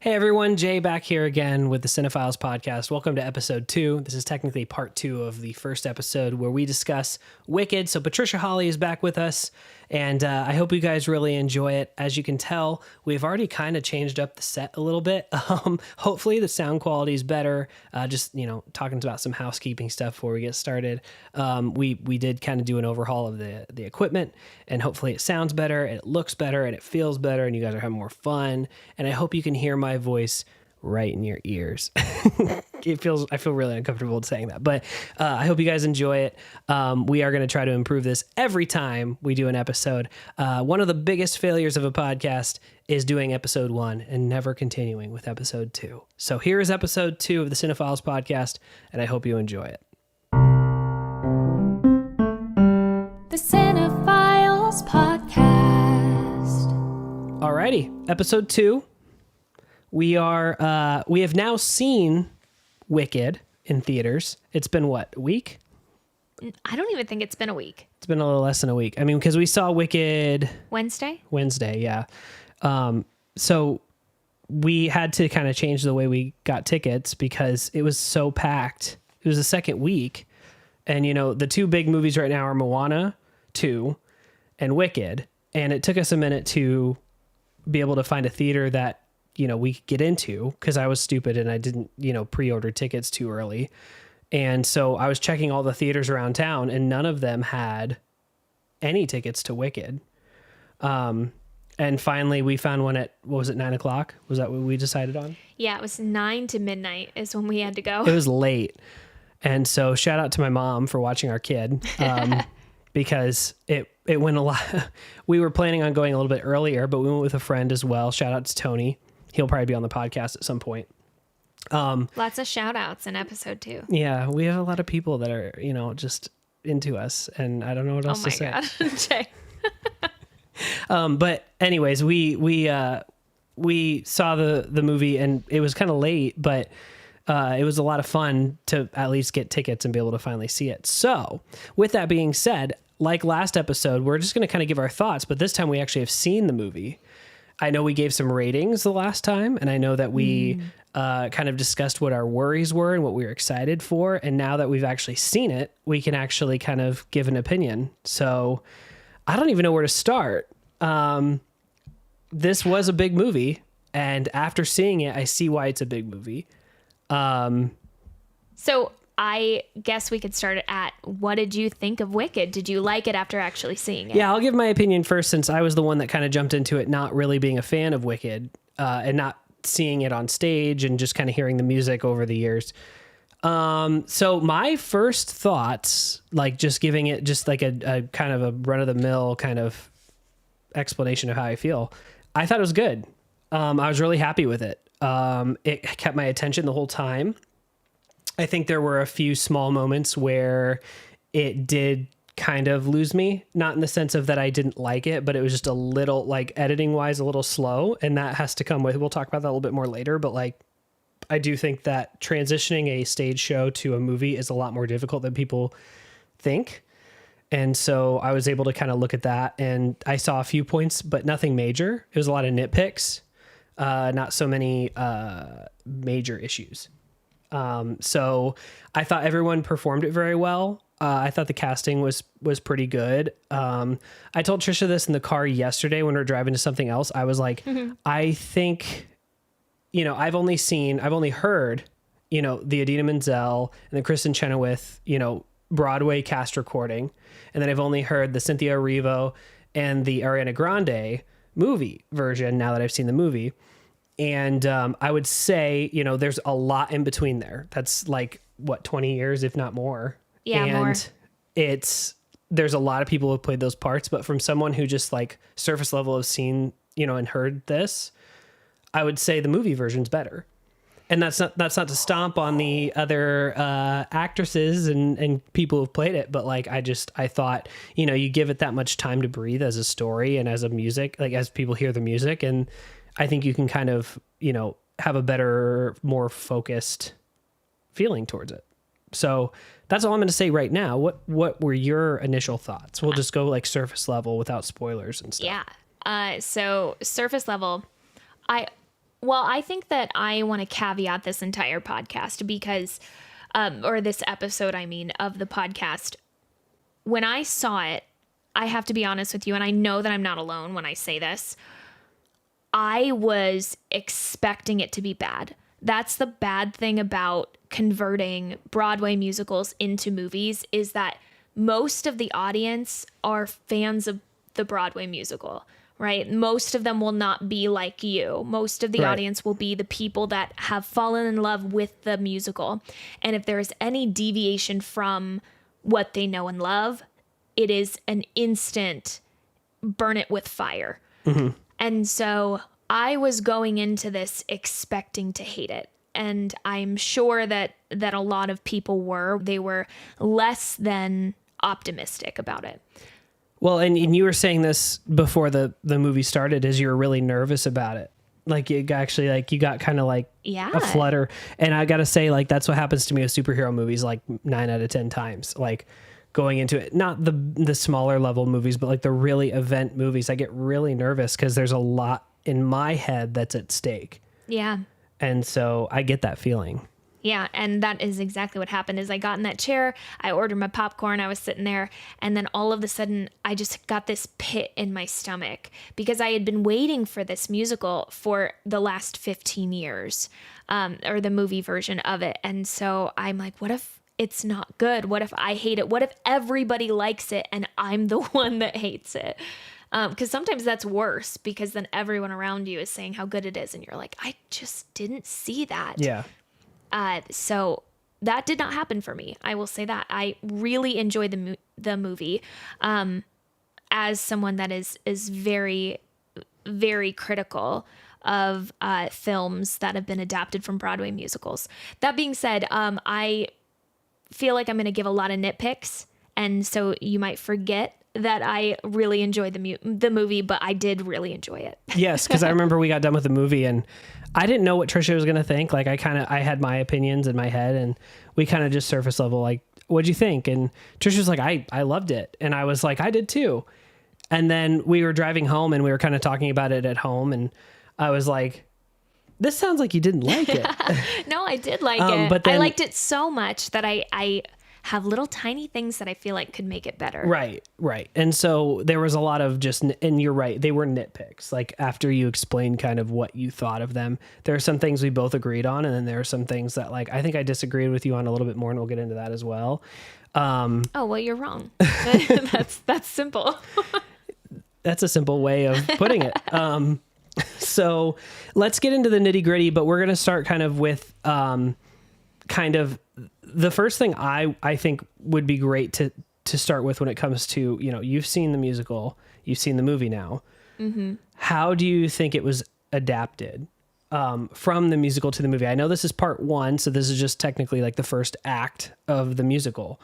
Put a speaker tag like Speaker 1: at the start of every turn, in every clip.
Speaker 1: Hey everyone, Jay back here again with the Cinephiles podcast. Welcome to episode 2. This is technically part 2 of the first episode where we discuss Wicked. So Patricia Holly is back with us, and I hope you guys really enjoy it. As you can tell, we've already kind of changed up the set a little bit. Hopefully the sound quality is better. Just, talking about some housekeeping stuff before we get started. We did kind of do an overhaul of the equipment, and hopefully it sounds better, and it looks better, and it feels better, and you guys are having more fun. And I hope you can hear my voice right in your ears. I feel really uncomfortable saying that, but I hope you guys enjoy it. We are going to try to improve this every time we do an episode. One of the biggest failures of a podcast is doing episode 1 and never continuing with episode 2. So here is episode 2 of the Cinephiles podcast, and I hope you enjoy it.
Speaker 2: The Cinephiles podcast.
Speaker 1: Alrighty, episode 2. We have now seen Wicked in theaters. It's been what, a week?
Speaker 2: I don't even think it's been a week.
Speaker 1: It's been a little less than a week. I mean, because we saw Wicked
Speaker 2: Wednesday,
Speaker 1: yeah. So we had to kind of change the way we got tickets because it was so packed. It was the second week. And, the two big movies right now are Moana 2 and Wicked. And it took us a minute to be able to find a theater that we could get into, because I was stupid and I didn't, pre-order tickets too early. And so I was checking all the theaters around town, and none of them had any tickets to Wicked. And finally we found one at, 9:00? Was that what we decided on?
Speaker 2: Yeah, it was 9 to midnight is when we had to go.
Speaker 1: It was late. And so shout out to my mom for watching our kid, because it went a lot. We were planning on going a little bit earlier, but we went with a friend as well. Shout out to Tony. He'll probably be on the podcast at some point.
Speaker 2: Lots of shout outs in episode 2.
Speaker 1: Yeah, we have a lot of people that are, just into us, and I don't know what else to say.
Speaker 2: Oh my God, Jay.
Speaker 1: But anyways, we saw the movie, and it was kind of late, but it was a lot of fun to at least get tickets and be able to finally see it. So with that being said, like last episode, we're just going to kind of give our thoughts, but this time we actually have seen the movie. I know we gave some ratings the last time, and I know that we kind of discussed what our worries were and what we were excited for. And now that we've actually seen it, we can actually kind of give an opinion. So I don't even know where to start. This was a big movie, and after seeing it, I see why it's a big movie.
Speaker 2: So I guess we could start at, what did you think of Wicked? Did you like it after actually seeing it?
Speaker 1: Yeah, I'll give my opinion first, since I was the one that kind of jumped into it, not really being a fan of Wicked, and not seeing it on stage and just kind of hearing the music over the years. So my first thoughts, like just giving it just like a kind of a run-of-the-mill kind of explanation of how I feel, I thought it was good. I was really happy with it. It kept my attention the whole time. I think there were a few small moments where it did kind of lose me, not in the sense of that I didn't like it, but it was just a little, like, editing wise, a little slow. And that has to come with, we'll talk about that a little bit more later, but like, I do think that transitioning a stage show to a movie is a lot more difficult than people think. And so I was able to kind of look at that, and I saw a few points, but nothing major. It was a lot of nitpicks, not so many major issues. So I thought everyone performed it very well. I thought the casting was pretty good. I told Trisha this in the car yesterday when we were driving to something else. I was like, I think, I've only heard, the Idina Menzel and the Kristen Chenoweth, Broadway cast recording. And then I've only heard the Cynthia Erivo and the Ariana Grande movie version now that I've seen the movie. And I would say, there's a lot in between there. That's like, 20 years, if not more.
Speaker 2: Yeah,
Speaker 1: and
Speaker 2: more.
Speaker 1: There's a lot of people who have played those parts, but from someone who just like surface level has seen, and heard this, I would say the movie version's better. And that's not to stomp on the other actresses and people who've played it, but like I thought, you give it that much time to breathe as a story and as a music, like as people hear the music, and I think you can kind of, have a better, more focused feeling towards it. So that's all I'm going to say right now. What were your initial thoughts? We'll just go like surface level without spoilers and stuff.
Speaker 2: Yeah. So surface level, Well, I think that I want to caveat this entire podcast because, or this episode, I mean, of the podcast. When I saw it, I have to be honest with you, and I know that I'm not alone when I say this. I was expecting it to be bad. That's the bad thing about converting Broadway musicals into movies, is that most of the audience are fans of the Broadway musical, right? Most of them will not be like you. Most of the
Speaker 1: Right.
Speaker 2: audience will be the people that have fallen in love with the musical. And if there's any deviation from what they know and love, it is an instant burn it with fire. And so I was going into this expecting to hate it. And I'm sure that a lot of people were. They were less than optimistic about it.
Speaker 1: Well, and you were saying this before the movie started, is you were really nervous about it. Like you actually, like you got kind of like
Speaker 2: Yeah.
Speaker 1: a flutter. And I got to say, like, that's what happens to me with superhero movies, like 9 out of 10 times. Like going into it, not the smaller level movies, but like the really event movies, I get really nervous because there's a lot in my head that's at stake.
Speaker 2: Yeah.
Speaker 1: And so I get that feeling.
Speaker 2: Yeah, and that is exactly what happened. Is I got in that chair, I ordered my popcorn, I was sitting there, and then all of a sudden I just got this pit in my stomach because I had been waiting for this musical for the last 15 years, or the movie version of it. And so I'm like, what if it's not good? What if I hate it? What if everybody likes it and I'm the one that hates it? Because sometimes that's worse, because then everyone around you is saying how good it is, and you're like, I just didn't see that.
Speaker 1: Yeah.
Speaker 2: So that did not happen for me. I will say that I really enjoyed the movie. As someone that is very, very critical of films that have been adapted from Broadway musicals. That being said, I feel like I'm going to give a lot of nitpicks, and so you might forget that I really enjoyed the movie, but I did really enjoy it.
Speaker 1: Yes, because I remember we got done with the movie and I didn't know what Trisha was going to think. Like I had my opinions in my head, and we kind of just surface level, like, what'd you think? And Trisha was like, I loved it. And I was like, I did too. And then we were driving home and we were kind of talking about it at home. And I was like, this sounds like you didn't like it.
Speaker 2: No, I did like it.
Speaker 1: But then,
Speaker 2: I liked it so much that I have little tiny things that I feel like could make it better.
Speaker 1: Right. And so there was a lot of just, and you're right, they were nitpicks. Like after you explained kind of what you thought of them, there are some things we both agreed on. And then there are some things that, like, I think I disagreed with you on a little bit more, and we'll get into that as well.
Speaker 2: Oh, well, you're wrong. That's simple.
Speaker 1: That's a simple way of putting it. So let's get into the nitty gritty, but we're going to start kind of with, kind of the first thing I think would be great to start with when it comes to, you know, you've seen the musical, you've seen the movie now. Mm-hmm. How do you think it was adapted from the musical to the movie? I know this is part one, so this is just technically like the first act of the musical.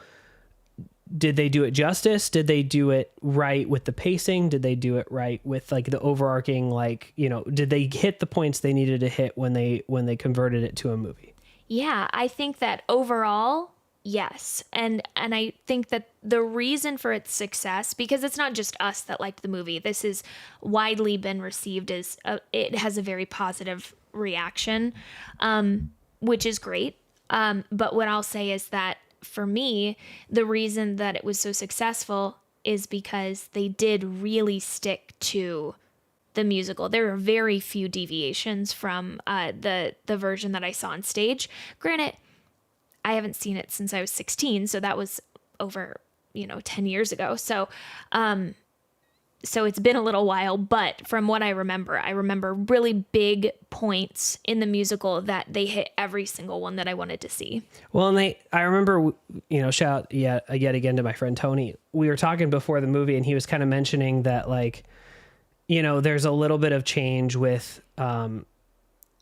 Speaker 1: Did they do it justice? Did they do it right with the pacing? Did they do it right with like the overarching, like, you know, did they hit the points they needed to hit when they converted it to a movie?
Speaker 2: Yeah, I think that overall, yes. And I think that the reason for its success, because it's not just us that liked the movie, this has widely been received as, it has a very positive reaction, which is great. But what I'll say is that for me, the reason that it was so successful is because they did really stick to the musical. There are very few deviations from the version that I saw on stage. Granted, I haven't seen it since I was 16, so that was over, 10 years ago. So it's been a little while, but from what I remember really big points in the musical that they hit every single one that I wanted to see.
Speaker 1: Well, and I remember, shout out yet again to my friend Tony. We were talking before the movie, and he was kind of mentioning that, like, there's a little bit of change with,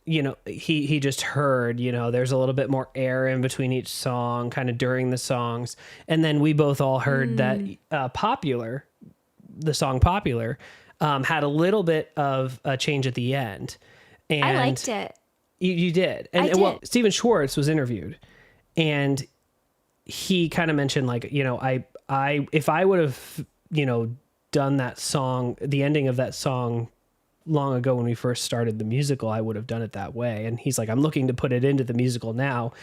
Speaker 1: he just heard, there's a little bit more air in between each song, kind of during the songs. And then we both all heard that the song Popular, had a little bit of a change at the end. And
Speaker 2: I liked it.
Speaker 1: You did. And
Speaker 2: I did.
Speaker 1: Well, Stephen Schwartz was interviewed, and he kind of mentioned, like, if I would have, done that song, the ending of that song long ago when we first started the musical, I would have done it that way. And he's like, I'm looking to put it into the musical now.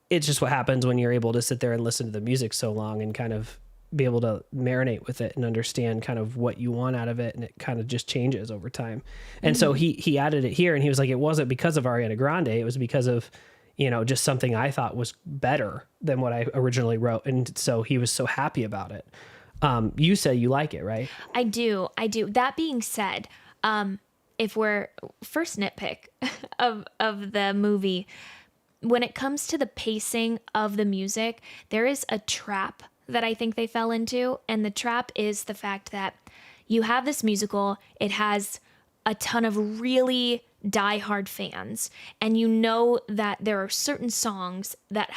Speaker 1: It's just what happens when you're able to sit there and listen to the music so long and kind of be able to marinate with it and understand kind of what you want out of it. And it kind of just changes over time. And so he added it here, and he was like, it wasn't because of Ariana Grande. It was because of, just something I thought was better than what I originally wrote. And so he was so happy about it. You said you like it, right?
Speaker 2: I do. That being said, if we're first nitpick of the movie, when it comes to the pacing of the music, there is a trap that I think they fell into. And the trap is the fact that you have this musical, it has a ton of really diehard fans, and that there are certain songs that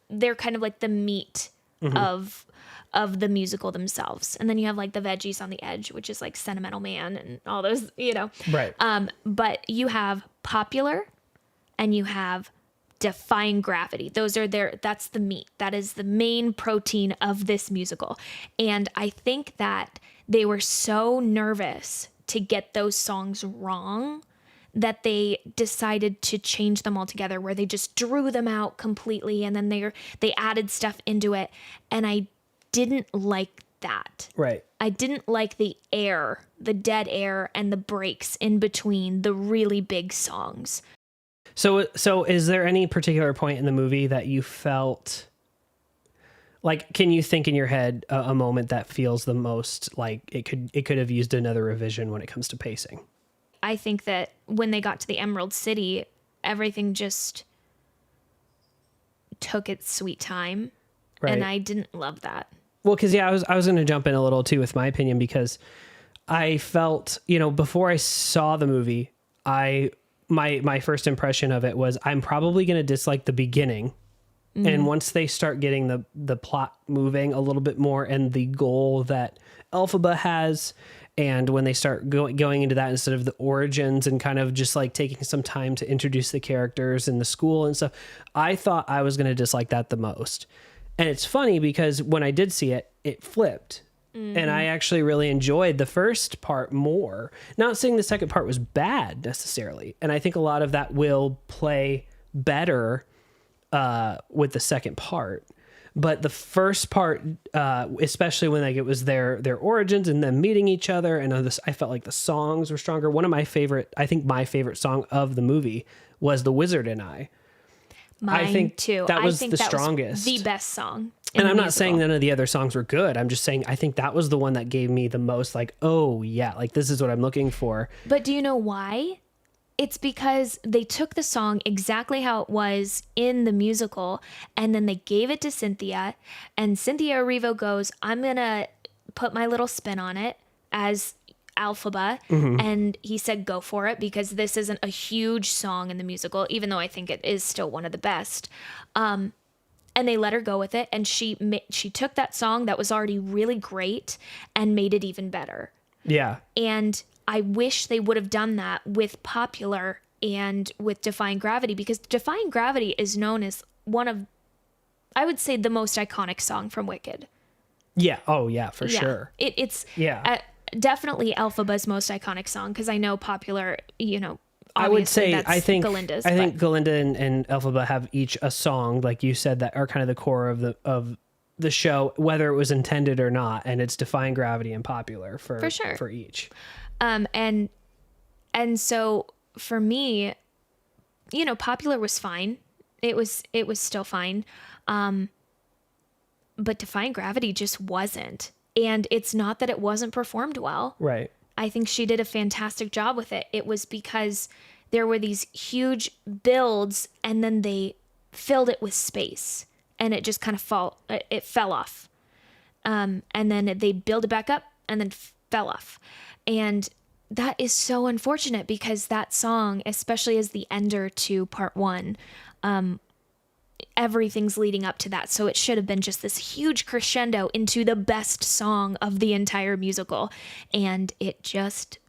Speaker 2: they're kind of like the meat of the musical themselves. And then you have like the veggies on the edge, which is like Sentimental Man and all those,
Speaker 1: Right.
Speaker 2: But you have Popular and you have Defying Gravity. That's the meat. That is the main protein of this musical. And I think that they were so nervous to get those songs wrong that they decided to change them altogether, where they just drew them out completely and then they added stuff into it. And I didn't like that.
Speaker 1: Right.
Speaker 2: I didn't like the dead air and the breaks in between the really big songs.
Speaker 1: So is there any particular point in the movie that you felt like, can you think in your head a moment that feels the most like it could have used another revision when it comes to pacing?
Speaker 2: I think that when they got to the Emerald City, everything just took its sweet time. Right. And I didn't love that.
Speaker 1: Well, because I was going to jump in a little too with my opinion, because I felt, before I saw the movie, my first impression of it was I'm probably going to dislike the beginning. Mm-hmm. And once they start getting the plot moving a little bit more and the goal that Elphaba has, and when they start going into that instead of the origins and kind of just like taking some time to introduce the characters in the school and stuff, I thought I was going to dislike that the most. And it's funny because when I did see it, it flipped. Mm-hmm. And I actually really enjoyed the first part more. Not saying the second part was bad necessarily. And I think a lot of that will play better with the second part. But the first part, especially when like it was their origins and them meeting each other, and I felt like the songs were stronger. One of my favorite song of the movie was "The Wizard and I."
Speaker 2: Mine
Speaker 1: I think
Speaker 2: too.
Speaker 1: That was the strongest,
Speaker 2: the best song.
Speaker 1: And I'm not saying none of the other songs were good. I'm just saying I think that was the one that gave me the most like, oh yeah, like this is what I'm looking for.
Speaker 2: But do you know why? It's because they took the song exactly how it was in the musical, and then they gave it to Cynthia, and Cynthia Erivo goes, I'm going to put my little spin on it as Elphaba. Mm-hmm. And he said, go for it, because this isn't a huge song in the musical, even though I think it is still one of the best. And they let her go with it. And she took that song that was already really great and made it even better.
Speaker 1: Yeah.
Speaker 2: And I wish they would have done that with Popular and with Defying Gravity, because Defying Gravity is known as one of, I would say, the most iconic song from Wicked.
Speaker 1: Yeah. Oh yeah, for sure.
Speaker 2: It's definitely Elphaba's most iconic song, because I know Popular,
Speaker 1: I would say I think
Speaker 2: Galinda's,
Speaker 1: Galinda and Elphaba have each a song, like you said, that are kind of the core of the show, whether it was intended or not, and it's Defying Gravity and Popular for sure for each.
Speaker 2: And so for me, Popular was fine. It was still fine. But Defying Gravity just wasn't. And it's not that it wasn't performed well.
Speaker 1: Right.
Speaker 2: I think she did a fantastic job with it. It was because there were these huge builds, and then they filled it with space, and it just kind of fell off. And then they build it back up and then fell off. And that is so unfortunate, because that song, especially as the ender to part one, everything's leading up to that. So it should have been just this huge crescendo into the best song of the entire musical. And it just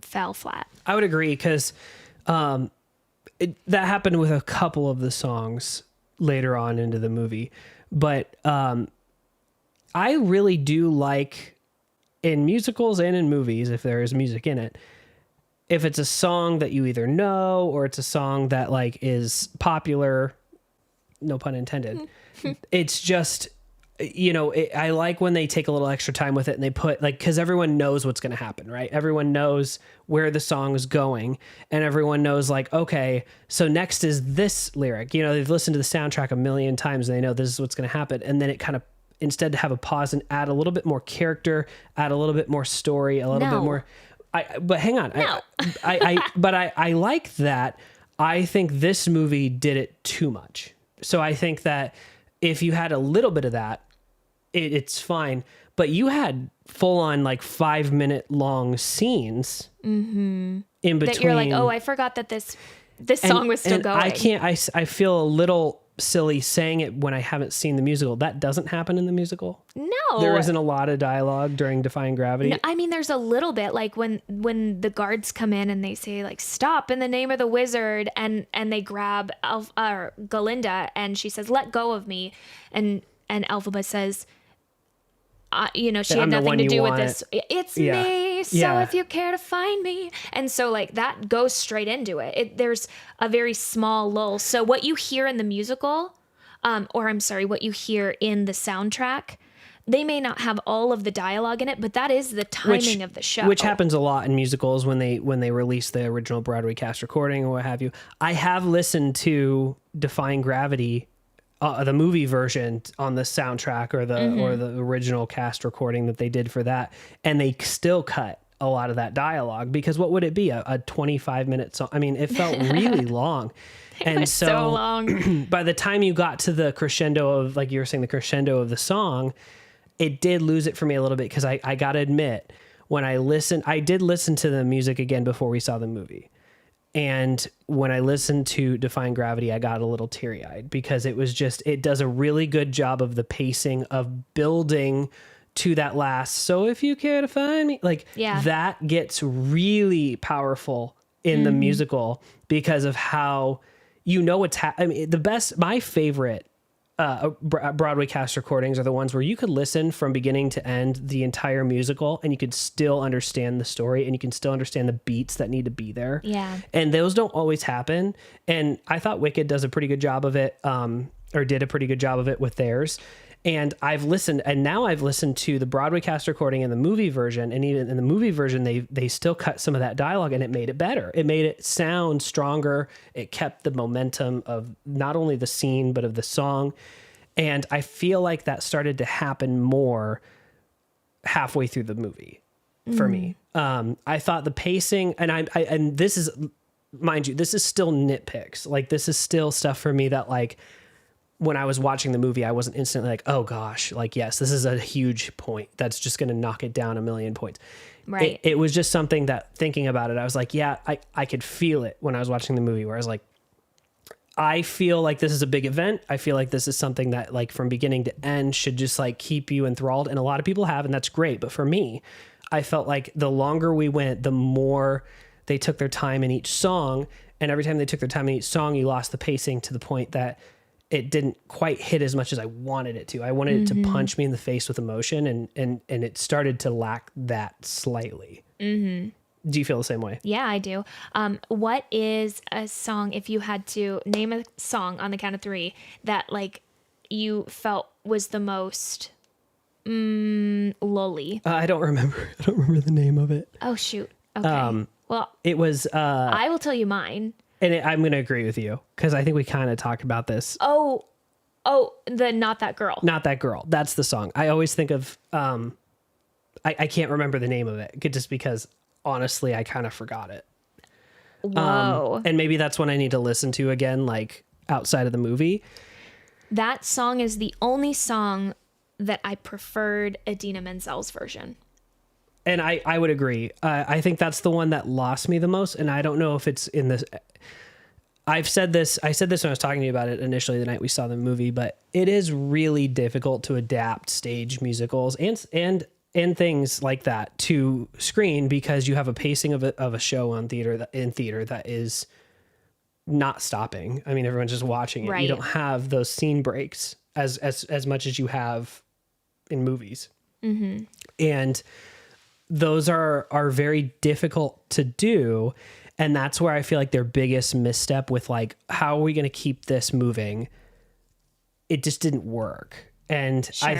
Speaker 2: fell flat. I
Speaker 1: would agree, because that happened with a couple of the songs later on into the movie. But I really do like, in musicals and in movies, if there is music in it, if it's a song that you either know or it's a song that like is popular, no pun intended, it's just, I like when they take a little extra time with it and they put like, cause everyone knows what's going to happen, right? Everyone knows where the song is going and everyone knows like, okay, so next is this lyric, they've listened to the soundtrack a million times and they know this is what's going to happen. And then it kind of, instead to have a pause and add a little bit more character, add a little bit more story, a little bit more, but hang on.
Speaker 2: No.
Speaker 1: I like that. I think this movie did it too much. So I think that if you had a little bit of that, it's fine. But you had full on like 5-minute long scenes in between.
Speaker 2: That you're like, oh, I forgot that this song was still going.
Speaker 1: I feel a little silly saying it when I haven't seen the musical. That doesn't happen in the musical.
Speaker 2: No.
Speaker 1: There isn't a lot of dialogue during Defying Gravity.
Speaker 2: No, I mean, there's a little bit like when the guards come in and they say like, stop in the name of the wizard. And they grab Galinda and she says, let go of me. And Elphaba says, she had nothing to do with this. It's me. So if you care to find me. And so like that goes straight into it. There's a very small lull. So what you hear in the musical, what you hear in the soundtrack, they may not have all of the dialogue in it, but that is the timing of the show.
Speaker 1: Which happens a lot in musicals when they release the original Broadway cast recording or what have you. I have listened to Defying Gravity, the movie version on the soundtrack or the original cast recording that they did for that. And they still cut a lot of that dialogue because what would it be? A 25-minute song? I mean, it felt really long. And so
Speaker 2: long.
Speaker 1: By the time you got to the crescendo of, like you were saying, the crescendo of the song, it did lose it for me a little bit because I got to admit, when I did listen to the music again before we saw the movie. And when I listened to Defying Gravity, I got a little teary-eyed because it does a really good job of the pacing of building to that last, so if you care to find me, that gets really powerful in the musical because of how, what's happening. My favorite Broadway cast recordings are the ones where you could listen from beginning to end the entire musical and you could still understand the story and you can still understand the beats that need to be there.
Speaker 2: Yeah.
Speaker 1: And those don't always happen. And I thought Wicked does a pretty good job of it, or did a pretty good job of it with theirs. And I've listened to the Broadway cast recording and the movie version. And even in the movie version, they still cut some of that dialogue and it made it better. It made it sound stronger. It kept the momentum of not only the scene, but of the song. And I feel like that started to happen more halfway through the movie for me. I thought the pacing, and this is, mind you, this is still nitpicks. Like this is still stuff for me that like, when I was watching the movie, I wasn't instantly like, oh gosh, like, yes, this is a huge point. That's just going to knock it down a million points.
Speaker 2: Right.
Speaker 1: It was just something that thinking about it, I was like, yeah, I could feel it when I was watching the movie where I was like, I feel like this is a big event. I feel like this is something that like from beginning to end should just like keep you enthralled. And a lot of people have, and that's great. But for me, I felt like the longer we went, the more they took their time in each song. And every time they took their time in each song, you lost the pacing to the point that it didn't quite hit as much as I wanted it to. I wanted it to punch me in the face with emotion, and it started to lack that slightly. Mm-hmm. Do you feel the same way?
Speaker 2: Yeah, I do. What is a song, if you had to name a song on the count of 3 that like you felt was the most lully?
Speaker 1: I don't remember. I don't remember the name of it.
Speaker 2: Oh shoot. Okay. Well,
Speaker 1: it was.
Speaker 2: I will tell you mine.
Speaker 1: And I'm going to agree with you because I think we kind of talked about this.
Speaker 2: Oh, the Not That Girl.
Speaker 1: Not That Girl. That's the song. I always think of, I can't remember the name of it just because honestly, I kind of forgot it.
Speaker 2: Whoa.
Speaker 1: And maybe that's one I need to listen to again, like outside of the movie.
Speaker 2: That song is the only song that I preferred Idina Menzel's version.
Speaker 1: And I would agree. I think that's the one that lost me the most. And I don't know if it's in this. I said this when I was talking to you about it initially the night we saw the movie, but it is really difficult to adapt stage musicals and things like that to screen because you have a pacing of a show in theater that is not stopping. I mean, everyone's just watching it. Right. You don't have those scene breaks as much as you have in movies. Mm-hmm. And those are very difficult to do. And that's where I feel like their biggest misstep with like, how are we going to keep this moving? It just didn't work. And
Speaker 2: Sure.
Speaker 1: I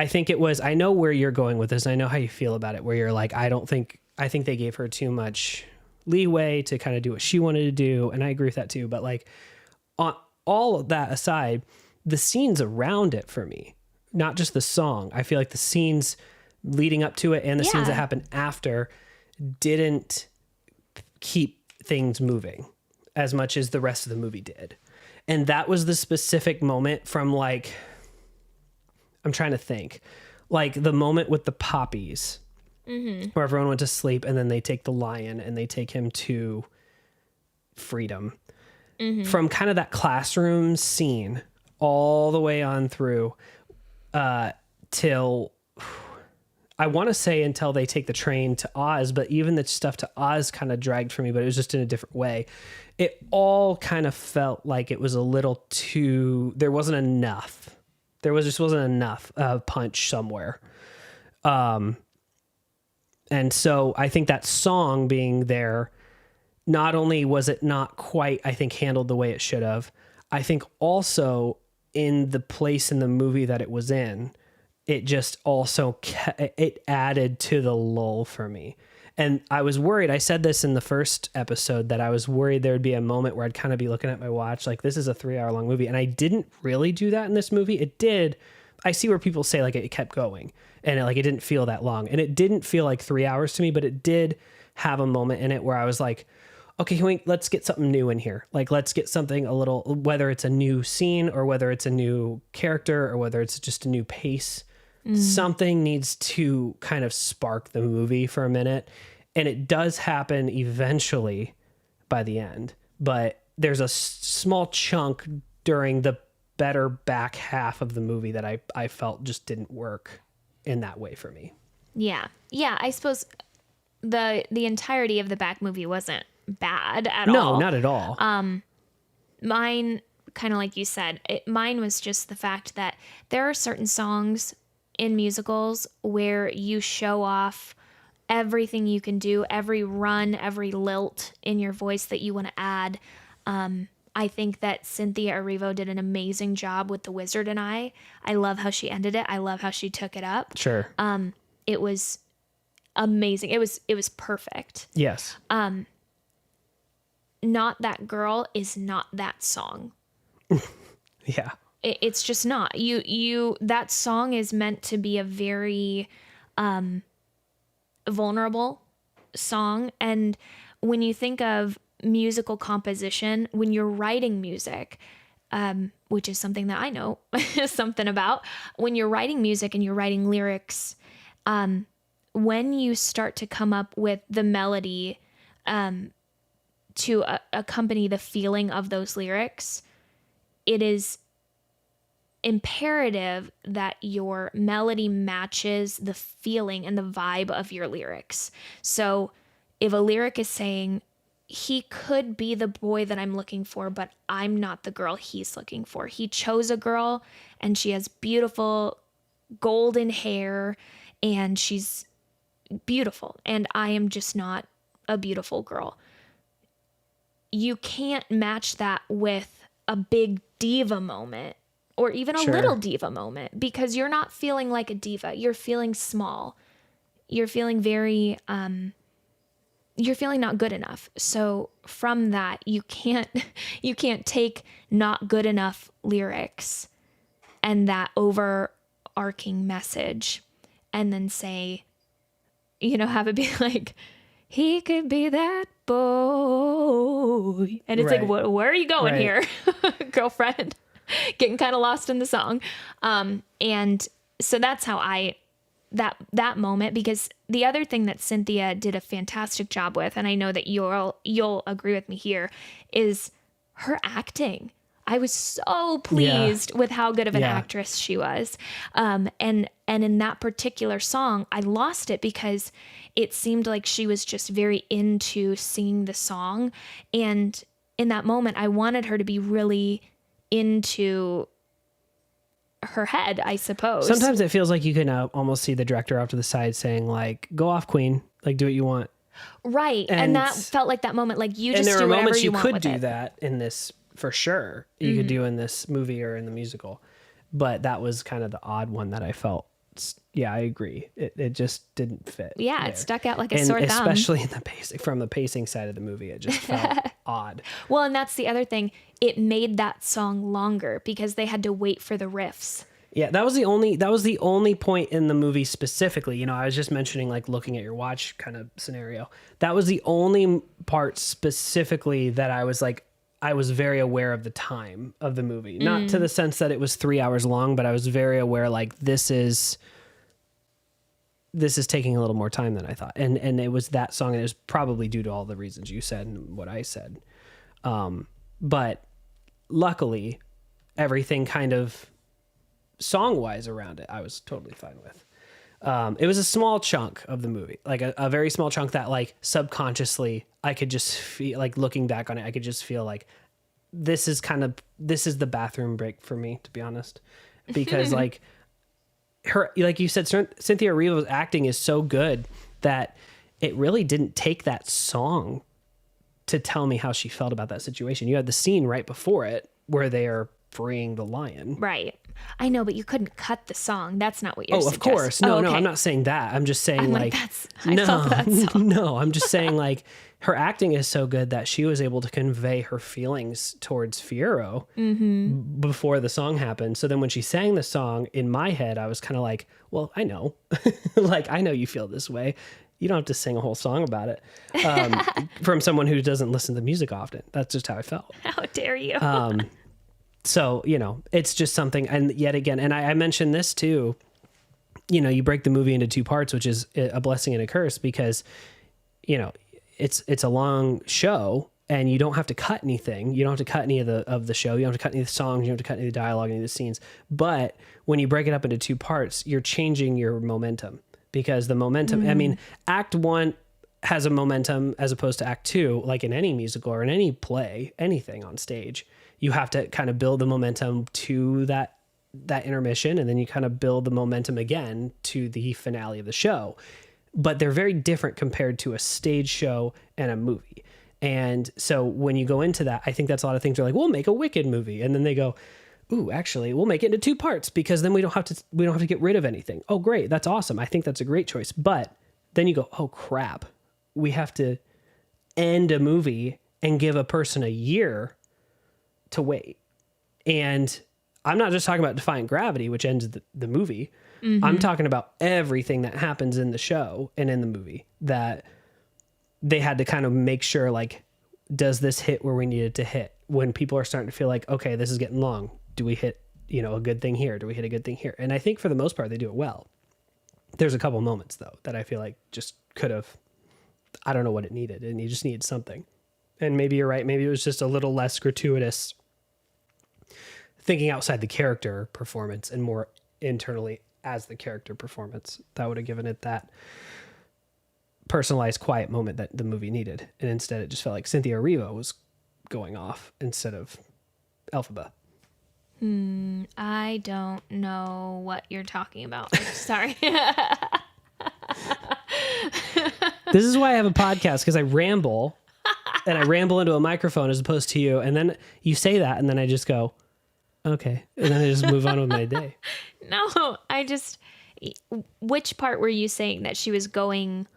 Speaker 1: think it was, I know where you're going with this. And I know how you feel about it, where you're like, I think they gave her too much leeway to kind of do what she wanted to do. And I agree with that too. But like, on all of that aside, the scenes around it for me, not just the song, I feel like the scenes leading up to it and the scenes that happen after didn't keep things moving as much as the rest of the movie did. And that was the specific moment from like, I'm trying to think, like the moment with the poppies where everyone went to sleep and then they take the lion and they take him to freedom. From kind of that classroom scene all the way on through till I want to say until they take the train to Oz, but even the stuff to Oz kind of dragged for me, but it was just in a different way. It all kind of felt like it was a little too, there wasn't enough. Just wasn't enough punch somewhere. And so I think that song being there, not only was it not quite, I think, handled the way it should have, I think also in the place in the movie that it was in, it just also, it added to the lull for me. And I was worried, I said this in the first episode, that I was worried there would be a moment where I'd kind of be looking at my watch, like this is a 3-hour long movie. And I didn't really do that in this movie. It did. I see where people say like it kept going and it didn't feel that long, and it didn't feel like 3 hours to me, but it did have a moment in it where I was like, okay, let's get something new in here. Like, let's get something a little, whether it's a new scene or whether it's a new character or whether it's just a new pace, something needs to kind of spark the movie for a minute. And it does happen eventually by the end, but there's a small chunk during the better back half of the movie that I felt just didn't work in that way for me.
Speaker 2: Yeah. I suppose the entirety of the back movie wasn't bad at all.
Speaker 1: No, not at all.
Speaker 2: Mine, kind of like you said, mine was just the fact that there are certain songs in musicals where you show off everything you can do, every run, every lilt in your voice that you want to add. I think that Cynthia Erivo did an amazing job with The Wizard and I love how she ended it. I love how she took it up.
Speaker 1: Sure.
Speaker 2: It was amazing. It was perfect.
Speaker 1: Yes.
Speaker 2: Not That Girl is not that song.
Speaker 1: Yeah.
Speaker 2: It's just not. That song is meant to be a very vulnerable song. And when you think of musical composition, when you're writing music, which is something that I know something about, when you're writing music and you're writing lyrics, when you start to come up with the melody to accompany the feeling of those lyrics, it is imperative that your melody matches the feeling and the vibe of your lyrics. So if a lyric is saying, he could be the boy that I'm looking for, but I'm not the girl he's looking for. He chose a girl and she has beautiful golden hair and she's beautiful, and I am just not a beautiful girl. You can't match that with a big diva moment or even a little diva moment, because you're not feeling like a diva. You're feeling small. You're feeling very, you're feeling not good enough. So from that, you can't take not good enough lyrics and that overarching message and then say, have it be like, he could be that boy. And it's like, where are you going here, girlfriend? Getting kind of lost in the song. And so that's how that moment, because the other thing that Cynthia did a fantastic job with, and I know that you'll agree with me here, is her acting. I was so pleased with how good of an actress she was. And in that particular song, I lost it because it seemed like she was just very into singing the song. And in that moment, I wanted her to be really into her head, I suppose.
Speaker 1: Sometimes it feels like you can almost see the director off to the side saying like, go off, queen, like do what you want.
Speaker 2: Right. And that felt like that moment, like you just do whatever you want with it.
Speaker 1: And there are moments you could do that in this for sure. You could do in this movie or in the musical. But that was kind of the odd one that I felt. Yeah, I agree. It just didn't fit.
Speaker 2: Yeah,
Speaker 1: there.
Speaker 2: It stuck out like a sore thumb.
Speaker 1: Especially in from the pacing side of the movie, it just felt odd.
Speaker 2: Well, and that's the other thing. It made that song longer because they had to wait for the riffs.
Speaker 1: Yeah, that was the only point in the movie specifically. You know, I was just mentioning like looking at your watch kind of scenario. That was the only part specifically that I was like, I was very aware of the time of the movie. Not to the sense that it was 3 hours long, but I was very aware like this is taking a little more time than I thought. And it was that song, and it was probably due to all the reasons you said and what I said. But luckily, everything kind of song-wise around it, I was totally fine with. It was a small chunk of the movie, like a very small chunk that like subconsciously I could just feel, like looking back on it, I could just feel like this is the bathroom break for me, to be honest, because like her, like you said, Cynthia Erivo's acting is so good that it really didn't take that song to tell me how she felt about that situation. You had the scene right before it where they are freeing the lion.
Speaker 2: Right. I know, but you couldn't cut the song. That's not what you're suggesting.
Speaker 1: Of course. No, I'm not saying that. I'm just saying I felt that song. No, I'm just saying like her acting is so good that she was able to convey her feelings towards Fiyero before the song happened. So then when she sang the song, in my head, I was kind of like, well, I know. Like, I know you feel this way. You don't have to sing a whole song about it. From someone who doesn't listen to music often. That's just how I felt.
Speaker 2: How dare you?
Speaker 1: So, you know, it's just something. And yet again, and I mentioned this too, you know, you break the movie into two parts, which is a blessing and a curse because, you know, it's a long show and you don't have to cut anything. You don't have to cut any of the show. You don't have to cut any of the songs. You don't have to cut any of the dialogue, any of the scenes. But when you break it up into two parts, you're changing your momentum because the momentum, I mean, act one has a momentum as opposed to act two, like in any musical or in any play, anything on stage. You have to kind of build the momentum to that intermission, and then you kind of build the momentum again to the finale of the show. But they're very different compared to a stage show and a movie. And so when you go into that, I think that's a lot of things are like, we'll make a Wicked movie. And then they go, ooh, actually, we'll make it into two parts because then we don't have to get rid of anything. Oh, great. That's awesome. I think that's a great choice. But then you go, oh, crap. We have to end a movie and give a person a year to wait. And I'm not just talking about Defying Gravity, which ends the movie. I'm talking about everything that happens in the show and in the movie that they had to kind of make sure, like, does this hit where we need it to hit? When people are starting to feel like, okay, this is getting long. Do we hit, you know, a good thing here? Do we hit a good thing here? And I think for the most part, they do it well. There's a couple moments though, that I feel like just could have, I don't know what it needed. And you just needed something. And maybe you're right. Maybe it was just a little less gratuitous thinking outside the character performance and more internally as the character performance. That would have given it that personalized, quiet moment that the movie needed. And instead it just felt like Cynthia Erivo was going off instead of Elphaba.
Speaker 2: I don't know what you're talking about. Sorry.
Speaker 1: This is why I have a podcast, because I ramble and I ramble into a microphone as opposed to you. And then you say that and then I just go, okay. And then I just move on with my day.
Speaker 2: No, which part were you saying that she was going?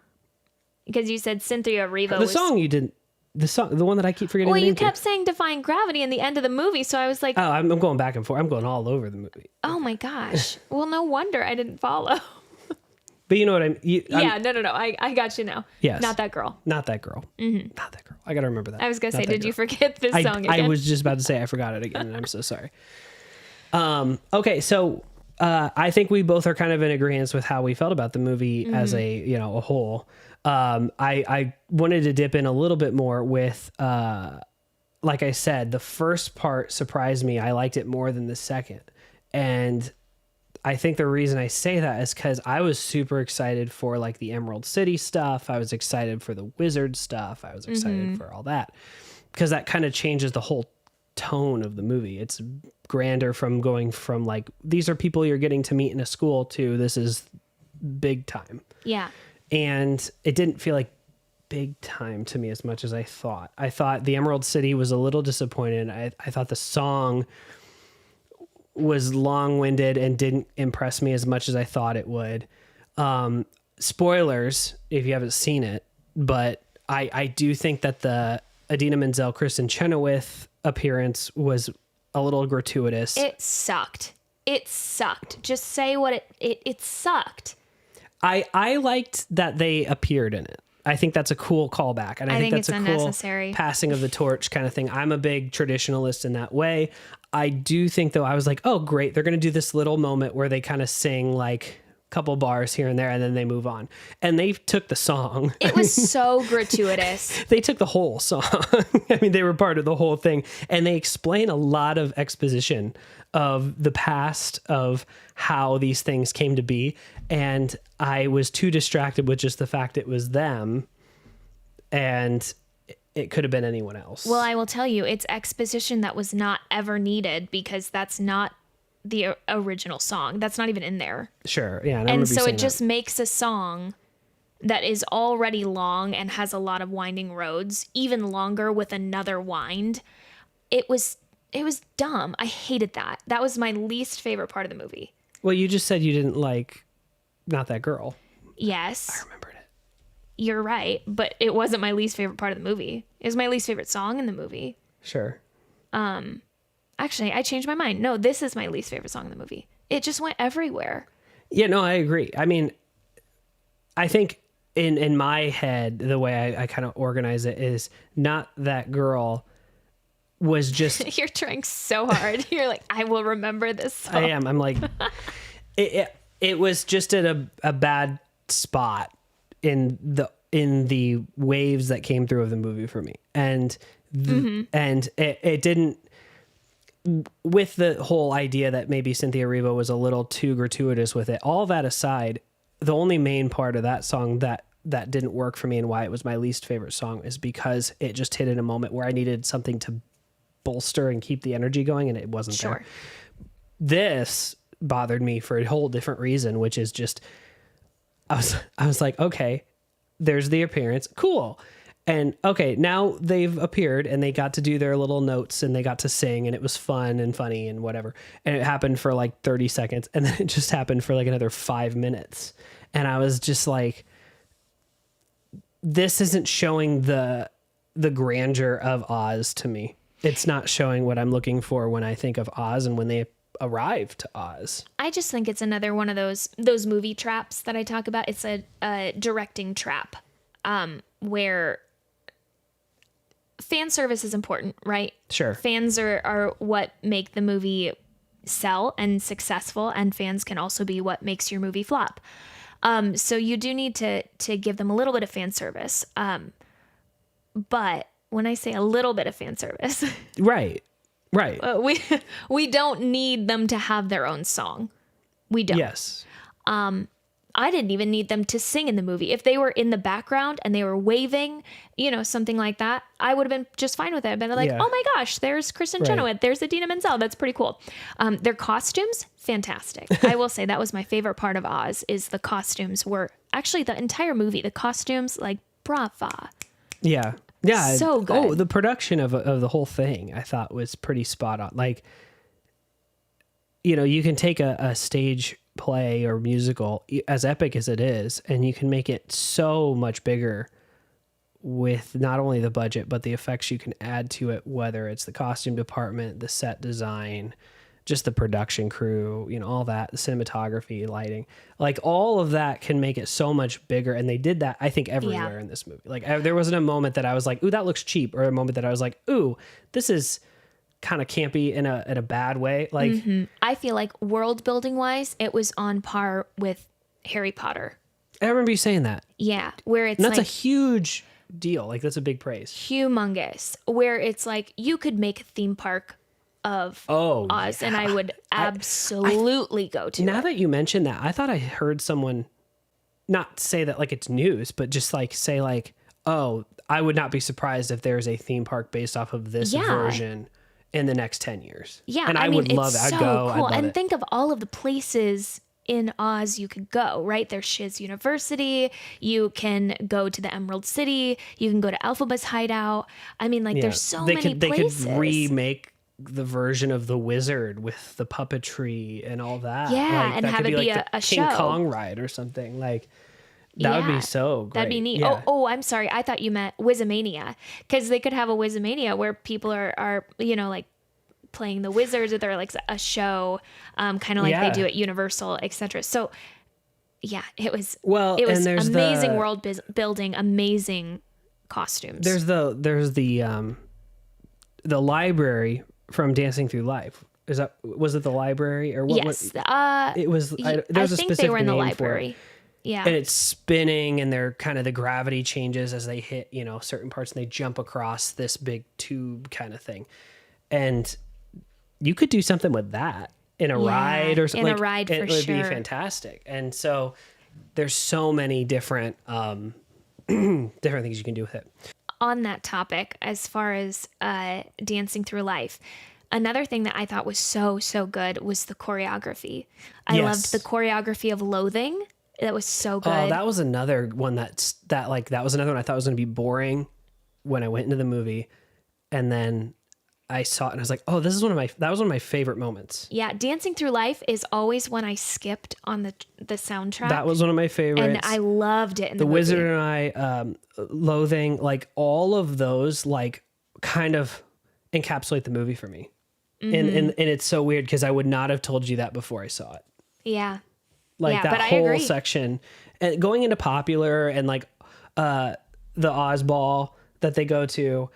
Speaker 2: Because you said Cynthia Erivo.
Speaker 1: The song you didn't. The one that I keep forgetting.
Speaker 2: Well, you kept saying Defying Gravity in the end of the movie, so I was like,
Speaker 1: oh, I'm going back and forth. I'm going all over the movie.
Speaker 2: Oh my gosh. Well, no wonder I didn't follow.
Speaker 1: But you know what I mean?
Speaker 2: Yeah, no. I got you now.
Speaker 1: Yes.
Speaker 2: Not that girl.
Speaker 1: Not that girl. Not that girl. I got to remember that.
Speaker 2: I was going to say, did you forget this song again?
Speaker 1: I was just about to say I forgot it again, and I'm so sorry. Okay, so I think we both are kind of in agreement with how we felt about the movie as a whole. I wanted to dip in a little bit more with, like I said, the first part surprised me. I liked it more than the second. And I think the reason I say that is because I was super excited for like the Emerald City stuff. I was excited for the wizard stuff. I was excited for all that because that kind of changes the whole tone of the movie. It's grander from going from like, these are people you're getting to meet in a school to this is big time.
Speaker 2: Yeah.
Speaker 1: And it didn't feel like big time to me as much as I thought. I thought the Emerald City was a little disappointed. I thought the song was long-winded and didn't impress me as much as I thought it would. Spoilers if you haven't seen it, but I do think that the Idina Menzel, Kristen Chenoweth appearance was a little gratuitous.
Speaker 2: It sucked. It sucked. Just say what it sucked.
Speaker 1: I liked that they appeared in it. I think that's a cool callback. And I think that's
Speaker 2: it's
Speaker 1: a
Speaker 2: unnecessary.
Speaker 1: Cool passing of the torch kind of thing. I'm a big traditionalist in that way. I do think, though, I was like, oh, great. They're going to do this little moment where they kind of sing like a couple bars here and there, and then they move on. And they took the song.
Speaker 2: It was so gratuitous.
Speaker 1: They took the whole song. I mean, they were part of the whole thing. And they explain a lot of exposition of the past of how these things came to be. And I was too distracted with just the fact it was them. And it could have been anyone else.
Speaker 2: Well, I will tell you, it's exposition that was not ever needed because that's not the original song. That's not even in there.
Speaker 1: Sure. Yeah.
Speaker 2: And so it just makes a song that is already long and has a lot of winding roads, even longer with another wind. It was dumb. I hated that. That was my least favorite part of the movie.
Speaker 1: Well, you just said you didn't like Not That Girl.
Speaker 2: Yes.
Speaker 1: I remembered it.
Speaker 2: You're right, but it wasn't my least favorite part of the movie. It was my least favorite song in the movie.
Speaker 1: Sure.
Speaker 2: Actually, I changed my mind. No, this is my least favorite song in the movie. It just went everywhere.
Speaker 1: Yeah, no, I agree. I mean, I think in my head, the way I kind of organize it is Not That Girl was just...
Speaker 2: You're trying so hard. You're like, I will remember this song.
Speaker 1: I am. I'm like... It was just at a bad spot in the waves that came through of the movie for me. And it didn't... With the whole idea that maybe Cynthia Erivo was a little too gratuitous with it, all that aside, the only main part of that song that didn't work for me and why it was my least favorite song is because it just hit in a moment where I needed something to bolster and keep the energy going, and it wasn't there. This bothered me for a whole different reason, which is just I was like, okay, there's the appearance, cool. And okay, now they've appeared and they got to do their little notes and they got to sing and it was fun and funny and whatever. And it happened for like 30 seconds and then it just happened for like another 5 minutes. And I was just like, this isn't showing the grandeur of Oz to me. It's not showing what I'm looking for when I think of Oz and when they arrive to Oz.
Speaker 2: I just think it's another one of those movie traps that I talk about. It's a directing trap where fan service is important, right?
Speaker 1: Sure.
Speaker 2: Fans are what make the movie sell and successful, and fans can also be what makes your movie flop. So you do need to give them a little bit of fan service. But when I say a little bit of fan service,
Speaker 1: right.
Speaker 2: we don't need them to have their own song. We don't.
Speaker 1: Yes.
Speaker 2: I didn't even need them to sing in the movie. If they were in the background and they were waving, something like that, I would have been just fine with it. I've been like, oh my gosh, there's Kristen Chenoweth. There's Idina Menzel. That's pretty cool. Their costumes, fantastic. I will say that was my favorite part of Oz is the costumes were actually the entire movie. The costumes, like, brava.
Speaker 1: Yeah. Yeah.
Speaker 2: So good.
Speaker 1: Oh, the production of the whole thing I thought was pretty spot on. Like, you can take a stage play or musical, as epic as it is, and you can make it so much bigger with not only the budget, but the effects you can add to it, whether it's the costume department, the set design, just the production crew, all that, the cinematography, lighting, like all of that can make it so much bigger. And they did that, I think, everywhere in this movie. Like there wasn't a moment that I was like, ooh, that looks cheap, or a moment that I was like, ooh, this is kind of campy in a bad way. Like,
Speaker 2: I feel like world building wise, it was on par with Harry Potter.
Speaker 1: I remember you saying that.
Speaker 2: Yeah. Where it's
Speaker 1: and that's
Speaker 2: like
Speaker 1: a huge deal. Like that's a big praise.
Speaker 2: Humongous. Where it's like you could make a theme park of Oz and I would absolutely go to
Speaker 1: Now
Speaker 2: it.
Speaker 1: that you mentioned that, I thought I heard someone not say that like it's news, but just like say like, oh, I would not be surprised if there's a theme park based off of this version in the next 10 years.
Speaker 2: Yeah.
Speaker 1: And I would
Speaker 2: it's
Speaker 1: love it. I'd
Speaker 2: so
Speaker 1: go. I'd
Speaker 2: cool.
Speaker 1: love
Speaker 2: And
Speaker 1: it.
Speaker 2: think of all of the places in Oz you could go, right? There's Shiz University. You can go to the Emerald City. You can go to Elphaba's hideout. I mean, like, there's so many places.
Speaker 1: They could remake the version of the Wizard with the puppetry and all that.
Speaker 2: Yeah,
Speaker 1: like,
Speaker 2: and
Speaker 1: that
Speaker 2: have
Speaker 1: could
Speaker 2: it be
Speaker 1: like the
Speaker 2: a
Speaker 1: King
Speaker 2: show.
Speaker 1: Kong ride or something. Like, that would be so great.
Speaker 2: That'd be neat.
Speaker 1: Yeah.
Speaker 2: Oh, I'm sorry. I thought you meant Wizamania, because they could have a Wizamania where people are like playing the wizards, or they're like a show, kind of like they do at Universal, etc. So yeah, it was
Speaker 1: and there's
Speaker 2: amazing world building, amazing costumes.
Speaker 1: There's the library from Dancing Through Life. Was it the library or what?
Speaker 2: Yes.
Speaker 1: It was. There's
Speaker 2: I
Speaker 1: a
Speaker 2: think
Speaker 1: specific
Speaker 2: they were in the
Speaker 1: name for it.
Speaker 2: library. Yeah.
Speaker 1: And it's spinning, and they're kind of the gravity changes as they hit, certain parts, and they jump across this big tube kind of thing. And you could do something with that in a ride or something.
Speaker 2: In a ride, for sure.
Speaker 1: It would be fantastic. And so there's so many different different things you can do with it.
Speaker 2: On that topic, as far as Dancing Through Life, another thing that I thought was so good was the choreography. I loved the choreography of Loathing. That was so good.
Speaker 1: Oh, that was another one that was another one I thought was going to be boring when I went into the movie, and then I saw it and I was like, oh, that was one of my favorite moments.
Speaker 2: Yeah, Dancing Through Life is always one I skipped on the soundtrack.
Speaker 1: That was one of my favorites.
Speaker 2: And I loved it in the movie.
Speaker 1: Wizard and I, Loathing, like all of those, like kind of encapsulate the movie for me. Mm-hmm. And it's so weird because I would not have told you that before I saw it.
Speaker 2: Yeah.
Speaker 1: Like that whole section, and going into Popular and like the Oz Ball that they go to,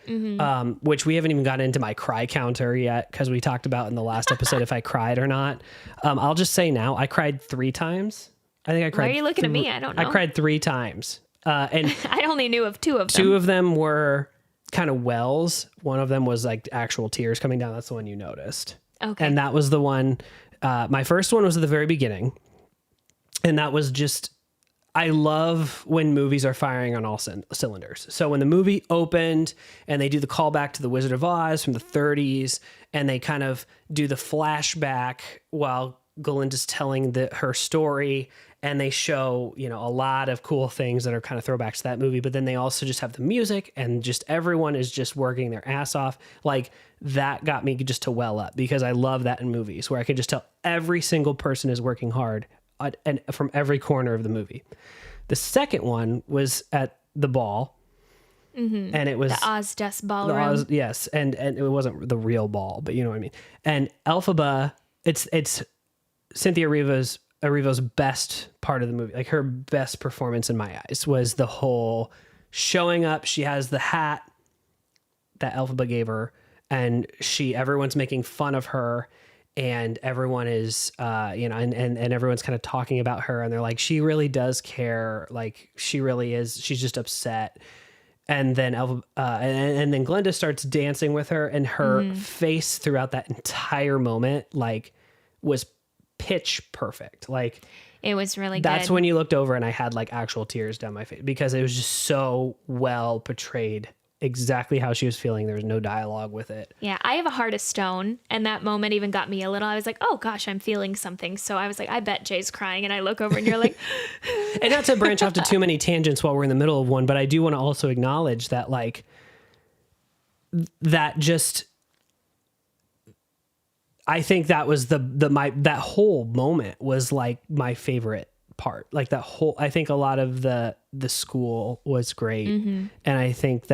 Speaker 1: which we haven't even gotten into my cry counter yet because we talked about in the last episode if I cried or not. I'll just say now, I cried 3 times. I think I cried.
Speaker 2: Why are you looking at me? I don't know.
Speaker 1: I cried 3 times, and
Speaker 2: I only knew of 2 of them.
Speaker 1: 2 of them were kind of wells. One of them was like actual tears coming down. That's the one you noticed.
Speaker 2: Okay.
Speaker 1: And that was the one. My first one was at the very beginning. And that was just, I love when movies are firing on all cylinders. So when the movie opened and they do the callback to the Wizard of Oz from the 30s, and they kind of do the flashback while Glinda's telling her story, and they show, a lot of cool things that are kind of throwbacks to that movie. But then they also just have the music, and just everyone is just working their ass off. Like, that got me just to well up, because I love that in movies where I can just tell every single person is working hard and from every corner of the movie. The second one was at the ball, and it was
Speaker 2: the Oz Dust Ballroom.
Speaker 1: Yes, and it wasn't the real ball, but you know what I mean. And Elphaba, it's Cynthia Erivo's best part of the movie. Like, her best performance in my eyes was the whole showing up. She has the hat that Elphaba gave her, and everyone's making fun of her. And everyone is, and everyone's kind of talking about her, and they're like, she really does care. Like, she really is. She's just upset. And then and then Glinda starts dancing with her, and her face throughout that entire moment, like, was pitch perfect. Like,
Speaker 2: it was really good.
Speaker 1: That's when you looked over and I had like actual tears down my face, because it was just so well portrayed. Exactly how she was feeling. There was no dialogue with it.
Speaker 2: Yeah, I have a heart of stone, and that moment even got me a little. I was like, oh gosh, I'm feeling something. So I was like, I bet Jay's crying, and I look over and you're like...
Speaker 1: And not to branch off to too many tangents while we're in the middle of one, but I do want to also acknowledge that, like, that just... I think that was that whole moment was like my favorite part. Like, that whole, I think a lot of the school was great. And I think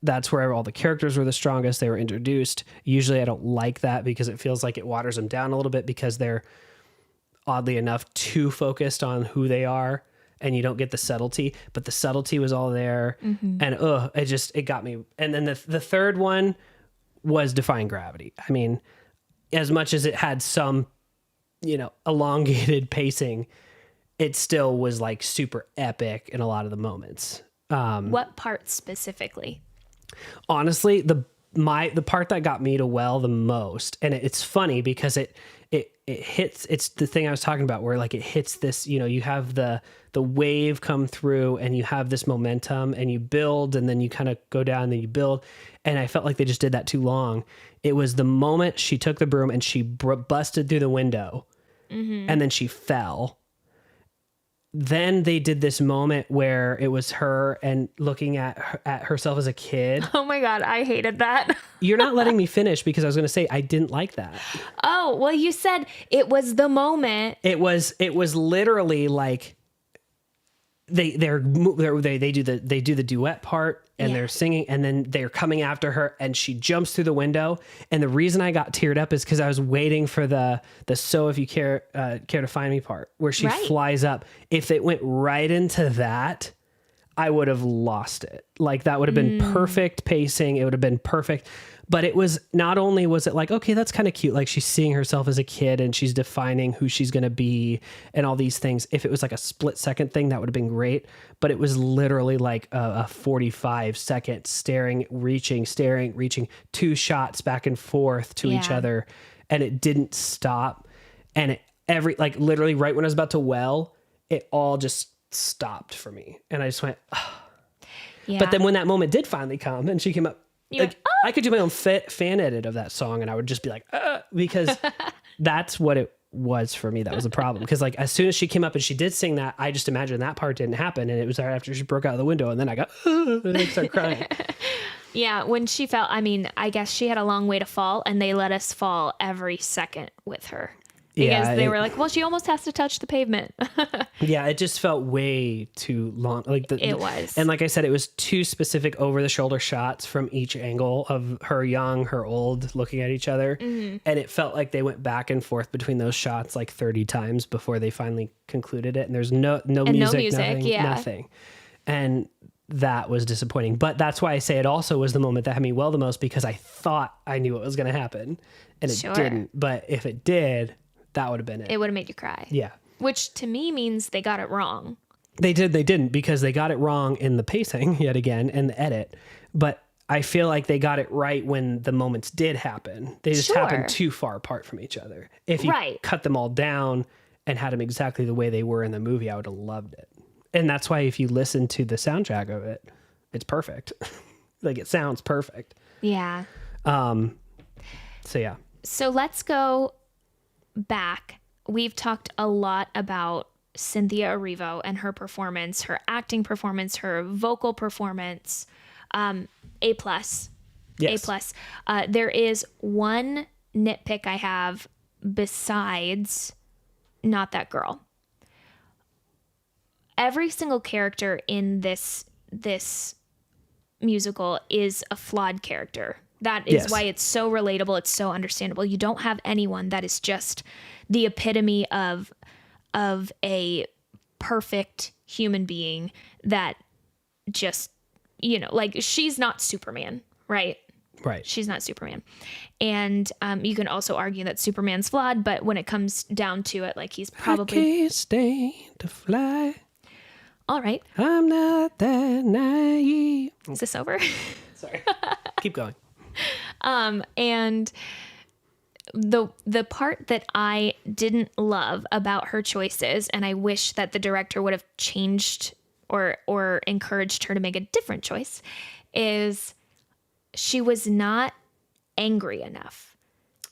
Speaker 1: that's where all the characters were the strongest. They were introduced. Usually I don't like that, because it feels like it waters them down a little bit, because they're oddly enough too focused on who they are, and you don't get the subtlety, but the subtlety was all there. And it got me. And then the third one was Defying Gravity. I mean, as much as it had some, elongated pacing, it still was like super epic in a lot of the moments.
Speaker 2: What part specifically?
Speaker 1: Honestly, the the part that got me to well the most, and it's funny because it hits, it's the thing I was talking about where like it hits this, you have the wave come through and you have this momentum and you build and then you kind of go down and then you build. And I felt like they just did that too long. It was the moment she took the broom and she busted through the window and then she fell. Then they did this moment where it was her and looking at herself as a kid.
Speaker 2: Oh my God, I hated that.
Speaker 1: You're not letting me finish because I was going to say I didn't like that.
Speaker 2: Oh, well, you said it was the moment.
Speaker 1: It was literally like they do the duet part and they're singing and then they're coming after her and she jumps through the window. And the reason I got teared up is because I was waiting for the "So if you care to find me" part where she flies up. If it went right into that, I would have lost it. Like that would have been perfect pacing. It would have been perfect. But it was, not only was it like, okay, that's kind of cute. Like she's seeing herself as a kid and she's defining who she's going to be and all these things. If it was like a split second thing, that would have been great. But it was literally like a 45-second staring, reaching, 2 shots back and forth to each other. And it didn't stop. And literally right when I was about to well, it all just stopped for me. And I just went, oh. Yeah. But then when that moment did finally come and she came up, I could do my own fan edit of that song and I would just be like, because that's what it was for me. That was the problem. Because like as soon as she came up and she did sing that, I just imagined that part didn't happen. And it was right after she broke out of the window. And then I got, and I started crying.
Speaker 2: Yeah. When she fell, I mean, I guess she had a long way to fall and they let us fall every second with her. Because they were like, well, she almost has to touch the pavement.
Speaker 1: Yeah, it just felt way too long. It
Speaker 2: was.
Speaker 1: And like I said, it was too specific over the shoulder shots from each angle of her young, her old, looking at each other. Mm-hmm. And it felt like they went back and forth between those shots like 30 times before they finally concluded it. And there's no music, nothing. And that was disappointing. But that's why I say it also was the moment that had me well the most, because I thought I knew what was going to happen. And it didn't. But if it did, that would have been it.
Speaker 2: It would have made you cry.
Speaker 1: Yeah.
Speaker 2: Which to me means they got it wrong.
Speaker 1: They didn't, because they got it wrong in the pacing yet again and the edit. But I feel like they got it right when the moments did happen. They just happened too far apart from each other. If you cut them all down and had them exactly the way they were in the movie, I would have loved it. And that's why if you listen to the soundtrack of it, it's perfect. Like it sounds perfect.
Speaker 2: Yeah.
Speaker 1: So yeah.
Speaker 2: So let's go back. We've talked a lot about Cynthia Erivo and her performance, her acting performance, her vocal performance. A+. Yes. A+. There is one nitpick I have besides not that girl. Every single character in this musical is a flawed character. That is why it's so relatable. It's so understandable. You don't have anyone that is just the epitome of a perfect human being that just, like she's not Superman, right?
Speaker 1: Right.
Speaker 2: She's not Superman. And you can also argue that Superman's flawed, but when it comes down to it, like he's probably...
Speaker 1: I can't stay to fly.
Speaker 2: All right.
Speaker 1: I'm not that naive.
Speaker 2: Is this over?
Speaker 1: Sorry. Keep going.
Speaker 2: And the part that I didn't love about her choices, and I wish that the director would have changed or encouraged her to make a different choice, is she was not angry enough.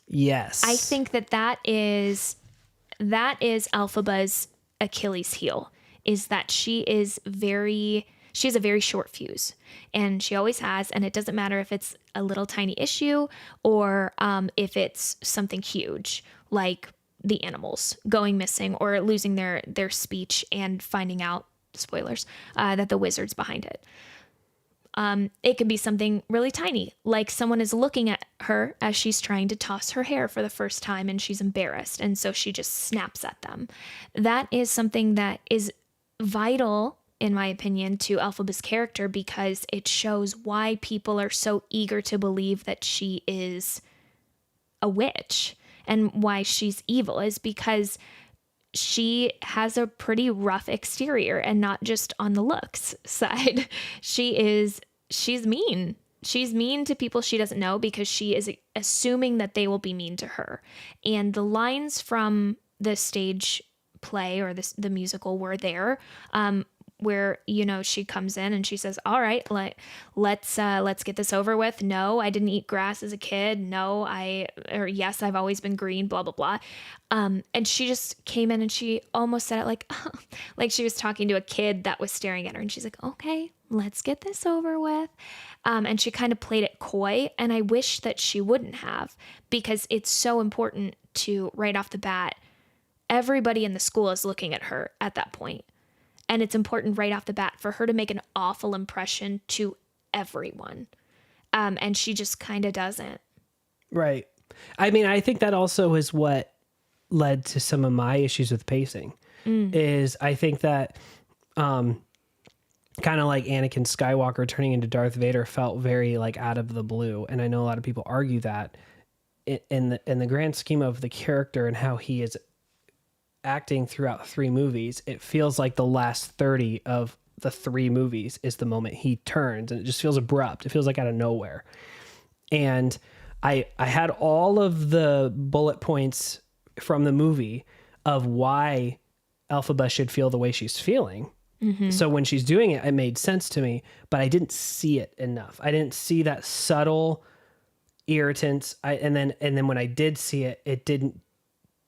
Speaker 1: Yes.
Speaker 2: I think that is Elphaba's Achilles heel, is that she has a very short fuse, and she always has, and it doesn't matter if it's a little tiny issue or if it's something huge, like the animals going missing or losing their speech and finding out, spoilers, that the wizard's behind it. It could be something really tiny, like someone is looking at her as she's trying to toss her hair for the first time and she's embarrassed, and so she just snaps at them. That is something that is vital, in my opinion, to Elphaba's character, because it shows why people are so eager to believe that she is a witch and why she's evil, is because she has a pretty rough exterior, and not just on the looks side. She's mean. she's mean to people she doesn't know because she is assuming that they will be mean to her. And the lines from the stage play or the musical were there, where, you know, she comes in and she says, all right, let's get this over with. No, I didn't eat grass as a kid. No, or yes, I've always been green, blah, blah, blah. And she just came in and she almost said it like, like she was talking to a kid that was staring at her, and she's like, okay, let's get this over with. And she kind of played it coy, and I wish that she wouldn't have, because it's so important to, right off the bat, everybody in the school is looking at her at that point. And it's important right off the bat for her to make an awful impression to everyone. And she just kind of doesn't.
Speaker 1: Right. I mean, I think that also is what led to some of my issues with pacing. Is I think that kind of like Anakin Skywalker turning into Darth Vader felt very like out of the blue. And I know a lot of people argue that in the grand scheme of the character and how he is acting throughout 3 movies, it feels like the last 30 of the 3 movies is the moment he turns, and it just feels abrupt. It feels like out of nowhere. And I had all of the bullet points from the movie of why Elphaba should feel the way she's feeling. Mm-hmm. So when she's doing it, it made sense to me, but I didn't see it enough. I didn't see that subtle irritants. And then when I did see it, it didn't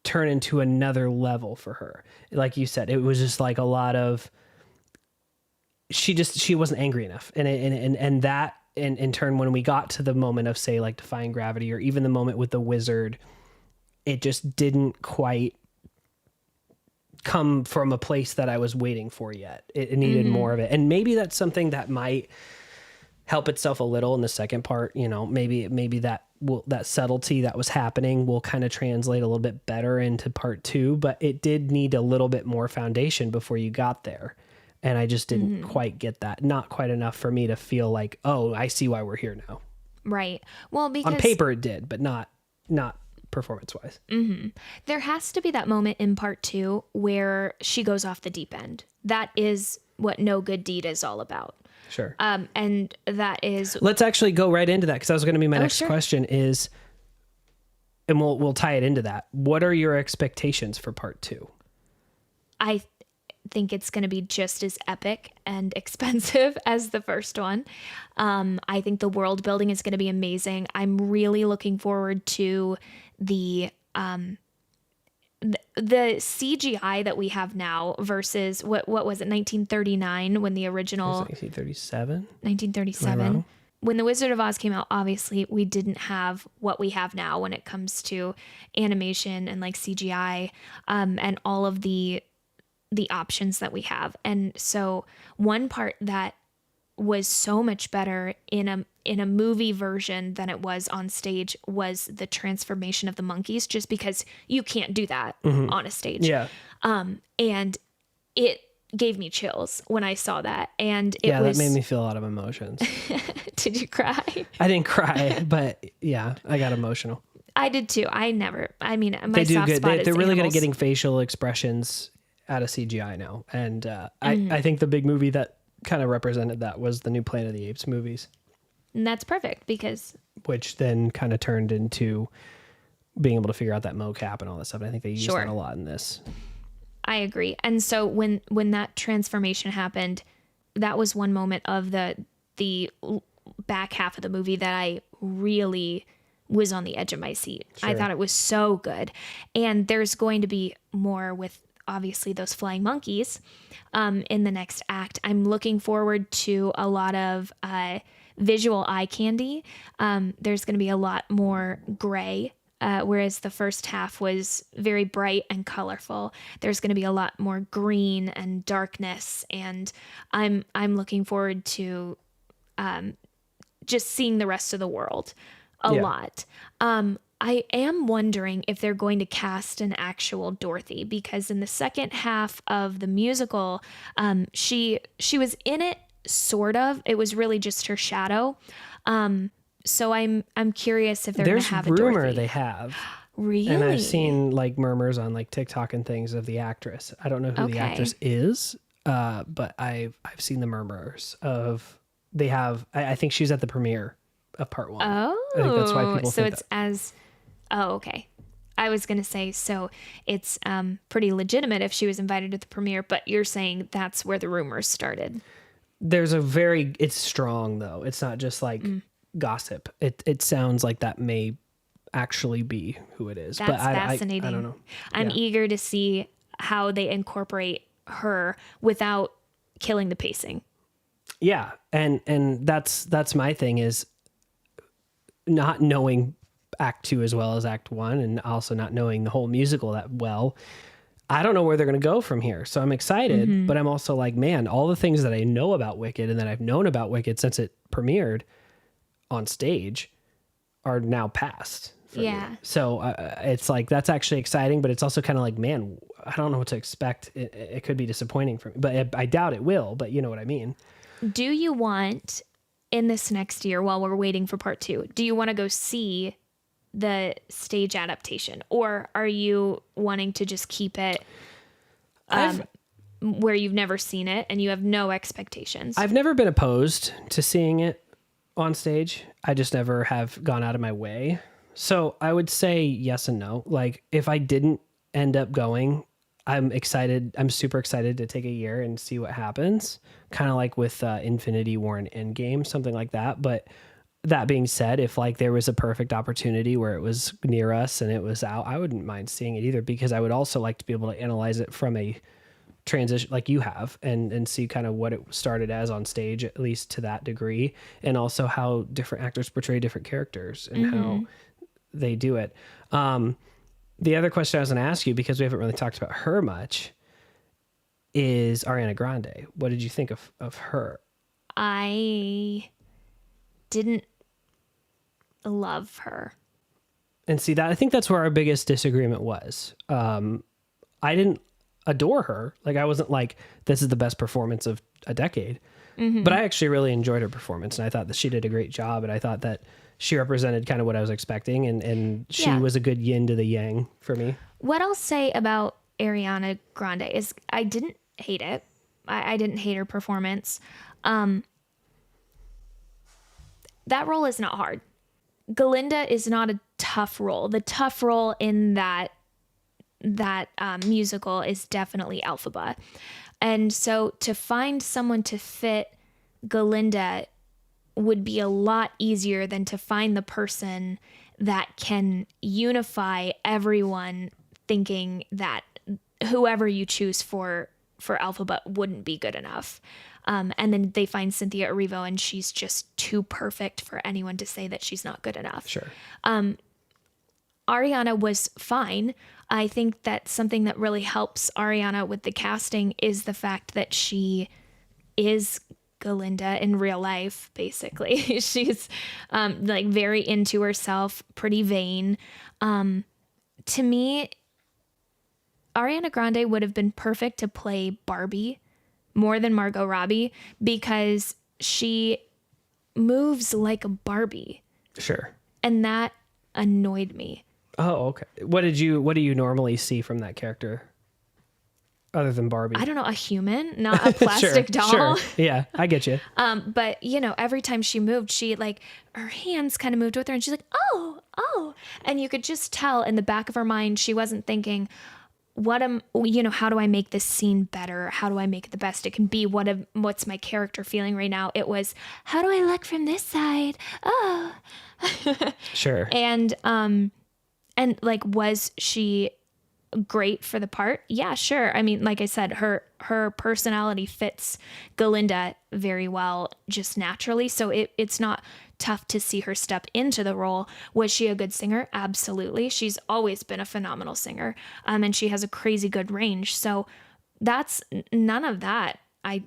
Speaker 1: turn into another level for her. Like you said, it was just like a lot of, she wasn't angry enough. And that in turn, when we got to the moment of, say, like Defying Gravity, or even the moment with the wizard, it just didn't quite come from a place that I was waiting for yet. It needed more of it. And maybe that's something that might help itself a little in the second part. You know, maybe that subtlety that was happening will kind of translate a little bit better into part 2, but it did need a little bit more foundation before you got there. And I just didn't quite get that. Not quite enough for me to feel like, oh, I see why we're here now.
Speaker 2: Right. Well, because
Speaker 1: on paper it did, but not performance wise.
Speaker 2: There has to be that moment in part 2 where she goes off the deep end. That is what No Good Deed is all about.
Speaker 1: Sure.
Speaker 2: And that is...
Speaker 1: Let's actually go right into that, because that was going to be my next question is, and we'll tie it into that. What are your expectations for part 2?
Speaker 2: I think it's going to be just as epic and expensive as the first one. I think the world building is going to be amazing. I'm really looking forward to the CGI that we have now versus what was it, 1939 when the original...
Speaker 1: 1937?
Speaker 2: 1937. When The Wizard of Oz came out, obviously we didn't have what we have now when it comes to animation and like CGI, and all of the options that we have. And so one part that was so much better in a movie version than it was on stage was the transformation of the monkeys, just because you can't do that on a stage.
Speaker 1: Yeah.
Speaker 2: And it gave me chills when I saw that. And
Speaker 1: that made me feel a lot of emotions.
Speaker 2: Did you cry?
Speaker 1: I didn't cry, but yeah, I got emotional.
Speaker 2: I did too. My
Speaker 1: they do
Speaker 2: soft
Speaker 1: good.
Speaker 2: spot
Speaker 1: They're
Speaker 2: is
Speaker 1: really good at
Speaker 2: animals.
Speaker 1: getting facial expressions out of CGI now. And I think the big movie that kind of represented that was the new Planet of the Apes movies.
Speaker 2: And that's perfect, because...
Speaker 1: which then kind of turned into being able to figure out that mocap and all that stuff. And I think they used that a lot in this.
Speaker 2: I agree. And so when that transformation happened, that was one moment of the back half of the movie that I really was on the edge of my seat. Sure. I thought it was so good. And there's going to be more with obviously those flying monkeys in the next act. I'm looking forward to a lot of visual eye candy. There's going to be a lot more gray, whereas the first half was very bright and colorful. There's going to be a lot more green and darkness, and I'm looking forward to just seeing the rest of the world a lot. I am wondering if they're going to cast an actual Dorothy, because in the second half of the musical, she was in it, sort of. It was really just her shadow. So I'm curious if they're going to have a Dorothy.
Speaker 1: There's rumor they have.
Speaker 2: Really?
Speaker 1: And I've seen like murmurs on like TikTok and things of the actress. I don't know who the actress is, but I've seen the murmurs of they have. I think she's at the premiere of part one.
Speaker 2: Oh,
Speaker 1: I think that's why people
Speaker 2: so
Speaker 1: think
Speaker 2: it's as, oh, okay. I was going to say, so it's pretty legitimate if she was invited to the premiere, but you're saying that's where the rumors started.
Speaker 1: There's it's strong though. It's not just like gossip. It sounds like that may actually be who it is.
Speaker 2: That's
Speaker 1: but
Speaker 2: fascinating.
Speaker 1: I don't know.
Speaker 2: I'm eager to see how they incorporate her without killing the pacing.
Speaker 1: Yeah. And that's my thing is not knowing act 2 as well as act 1 and also not knowing the whole musical that well. I don't know where they're going to go from here. So I'm excited, but I'm also like, man, all the things that I know about Wicked and that I've known about Wicked since it premiered on stage are now past.
Speaker 2: Yeah.
Speaker 1: Me. So it's like, that's actually exciting, but it's also kind of like, man, I don't know what to expect. It could be disappointing for me, but I doubt it will, but you know what I mean?
Speaker 2: Do you want in this next year while we're waiting for part 2, do you want to go see the stage adaptation or are you wanting to just keep it where you've never seen it and you have no expectations?
Speaker 1: I've never been opposed to seeing it on stage. I just never have gone out of my way. So I would say yes and no. Like if I didn't end up going, I'm excited. I'm super excited to take a year and see what happens. Kind of like with Infinity War and Endgame, something like that. But that being said, if like there was a perfect opportunity where it was near us and it was out, I wouldn't mind seeing it either because I would also like to be able to analyze it from a transition like you have and see kind of what it started as on stage, at least to that degree. And also how different actors portray different characters and how they do it. The other question I was going to ask you, because we haven't really talked about her much, is Ariana Grande. What did you think of her?
Speaker 2: I didn't love her.
Speaker 1: And see that I think that's where our biggest disagreement was. I didn't adore her. Like I wasn't like, this is the best performance of a decade. But I actually really enjoyed her performance and I thought that she did a great job and I thought that she represented kind of what I was expecting and she was a good yin to the yang for me.
Speaker 2: What I'll say about Ariana Grande is I didn't hate it. I didn't hate her performance. That role is not hard. Galinda is not a tough role. The tough role in that musical is definitely Elphaba. And so to find someone to fit Galinda would be a lot easier than to find the person that can unify everyone thinking that whoever you choose for Elphaba wouldn't be good enough. And then they find Cynthia Erivo and she's just too perfect for anyone to say that she's not good enough.
Speaker 1: Sure.
Speaker 2: Ariana was fine. I think that something that really helps Ariana with the casting is the fact that she is Galinda in real life, basically. She's like very into herself, pretty vain. To me, Ariana Grande would have been perfect to play Barbie more than Margot Robbie because she moves like a Barbie.
Speaker 1: Sure.
Speaker 2: And that annoyed me.
Speaker 1: Oh, okay. What do you normally see from that character other than Barbie?
Speaker 2: I don't know, a human, not a plastic doll.
Speaker 1: Sure. Yeah, I get you.
Speaker 2: But you know, every time she moved, she like her hands kind of moved with her and she's like, oh. And you could just tell in the back of her mind, she wasn't thinking, how do I make this scene better? How do I make it the best it can be? What's my character feeling right now? It was, how do I look from this side? Oh.
Speaker 1: Sure.
Speaker 2: And like, was she great for the part? Yeah, sure. I mean, like I said, her personality fits Galinda very well, just naturally. So it's not tough to see her step into the role. Was she a good singer? Absolutely. She's always been a phenomenal singer. And she has a crazy good range. So that's none of that. I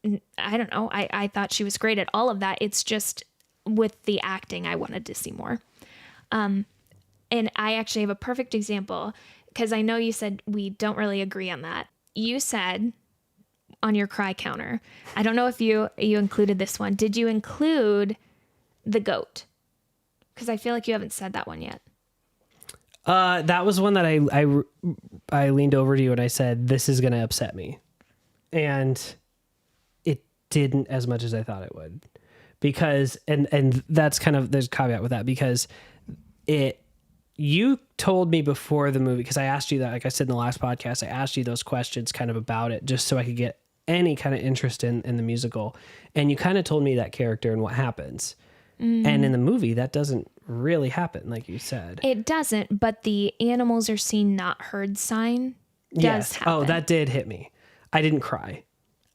Speaker 2: don't know. I thought she was great at all of that. It's just with the acting, I wanted to see more. And I actually have a perfect example because I know you said we don't really agree on that. You said on your cry counter, I don't know if you included this one. Did you include the goat? Because I feel like you haven't said that one yet.
Speaker 1: That was one that I leaned over to you and I said, this is going to upset me. And it didn't as much as I thought it would. because, and that's kind of, there's a caveat with that, because you told me before the movie, because I asked you that, like I said in the last podcast, I asked you those questions kind of about it just so I could get any kind of interest in the musical. And you kind of told me that character and what happens. And in the movie, that doesn't really happen, like you said.
Speaker 2: It doesn't, but the animals are seen, not heard sign does happen.
Speaker 1: Oh, that did hit me. I didn't cry.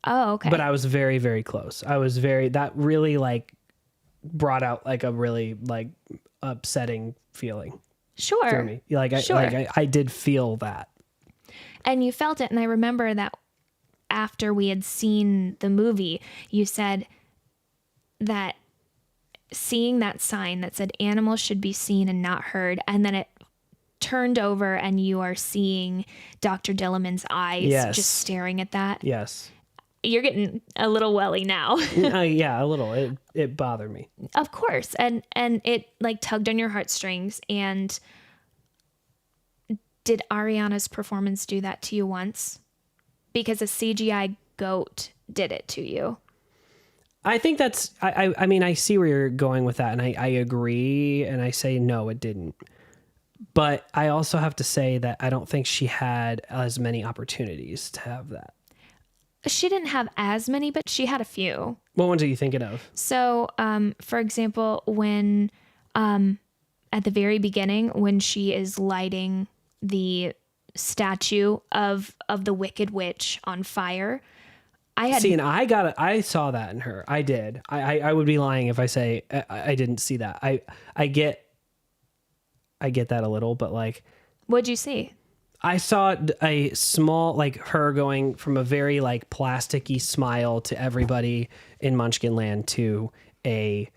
Speaker 2: Oh, okay.
Speaker 1: But I was very, very close. That really like brought out like a really like upsetting feeling.
Speaker 2: Sure.
Speaker 1: For me.
Speaker 2: Sure.
Speaker 1: I did feel that.
Speaker 2: And you felt it. And I remember that after we had seen the movie, you said that seeing that sign that said animals should be seen and not heard, and then it turned over and you are seeing Dr. Dillamond's eyes just staring at that.
Speaker 1: Yes.
Speaker 2: You're getting a little welly now.
Speaker 1: Yeah, a little. It bothered me.
Speaker 2: Of course. And it like tugged on your heartstrings. And did Ariana's performance do that to you once? Because a CGI goat did it to you.
Speaker 1: I think that's, I mean, I see where you're going with that, and I agree, and I say no, it didn't. But I also have to say that I don't think she had as many opportunities to have that.
Speaker 2: She didn't have as many, but she had a few.
Speaker 1: What ones are you thinking of?
Speaker 2: So, for example, when at the very beginning, when she is lighting the statue of the Wicked Witch on fire, and I saw that in her. I did. I would be lying if I say I didn't see that. I get that a little, but like, what'd you see?
Speaker 1: I saw a small, like her going from a very like plasticky smile to everybody in Munchkin Land to a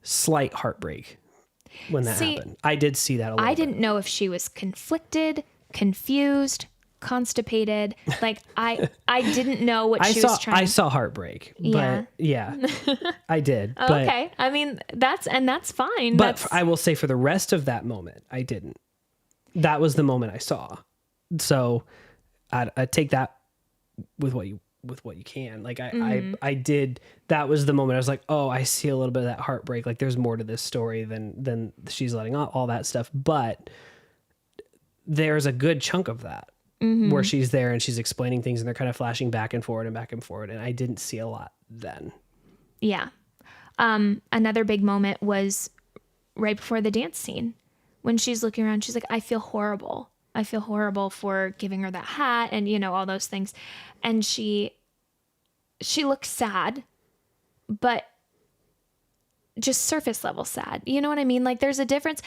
Speaker 1: slight heartbreak when that happened. I did see that a little bit.
Speaker 2: Didn't know if she was conflicted, confused, constipated. Like I didn't know what she was trying.
Speaker 1: I saw heartbreak. But yeah, I did.
Speaker 2: Okay. I mean, that's fine.
Speaker 1: But I will say for the rest of that moment, I didn't. That was the moment I saw. So I take that with what you can. Like I did. That was the moment I was like, oh, I see a little bit of that heartbreak. Like there's more to this story than she's letting out, all that stuff. But there's a good chunk of that where she's there and she's explaining things and they're kind of flashing back and forward and back and forward. And I didn't see a lot then.
Speaker 2: Yeah. Another big moment was right before the dance scene when she's looking around. She's like, I feel horrible. I feel horrible for giving her that hat and, you know, all those things. And she looks sad, but just surface level sad. You know what I mean? Like there's a difference.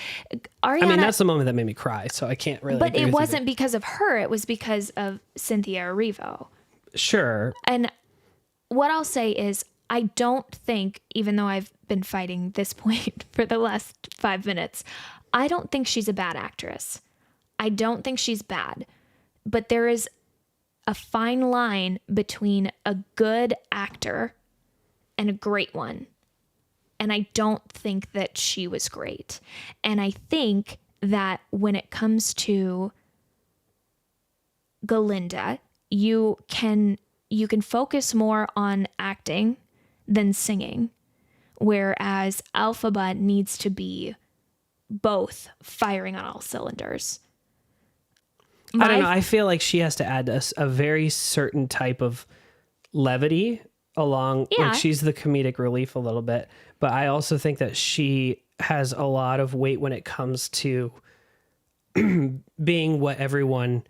Speaker 2: Ariana,
Speaker 1: I mean, that's the moment that made me cry. So I can't really.
Speaker 2: But it wasn't because of her. It was because of Cynthia Erivo.
Speaker 1: Sure.
Speaker 2: And what I'll say is, I don't think, even though I've been fighting this point for the last 5 minutes, I don't think she's a bad actress. I don't think she's bad. But there is a fine line between a good actor and a great one. And I don't think that she was great. And I think that when it comes to Galinda, you can focus more on acting than singing, whereas Elphaba needs to be both firing on all cylinders.
Speaker 1: I don't know. I feel like she has to add a very certain type of levity along.
Speaker 2: Yeah.
Speaker 1: Like she's the comedic relief a little bit, but I also think that she has a lot of weight when it comes to being what everyone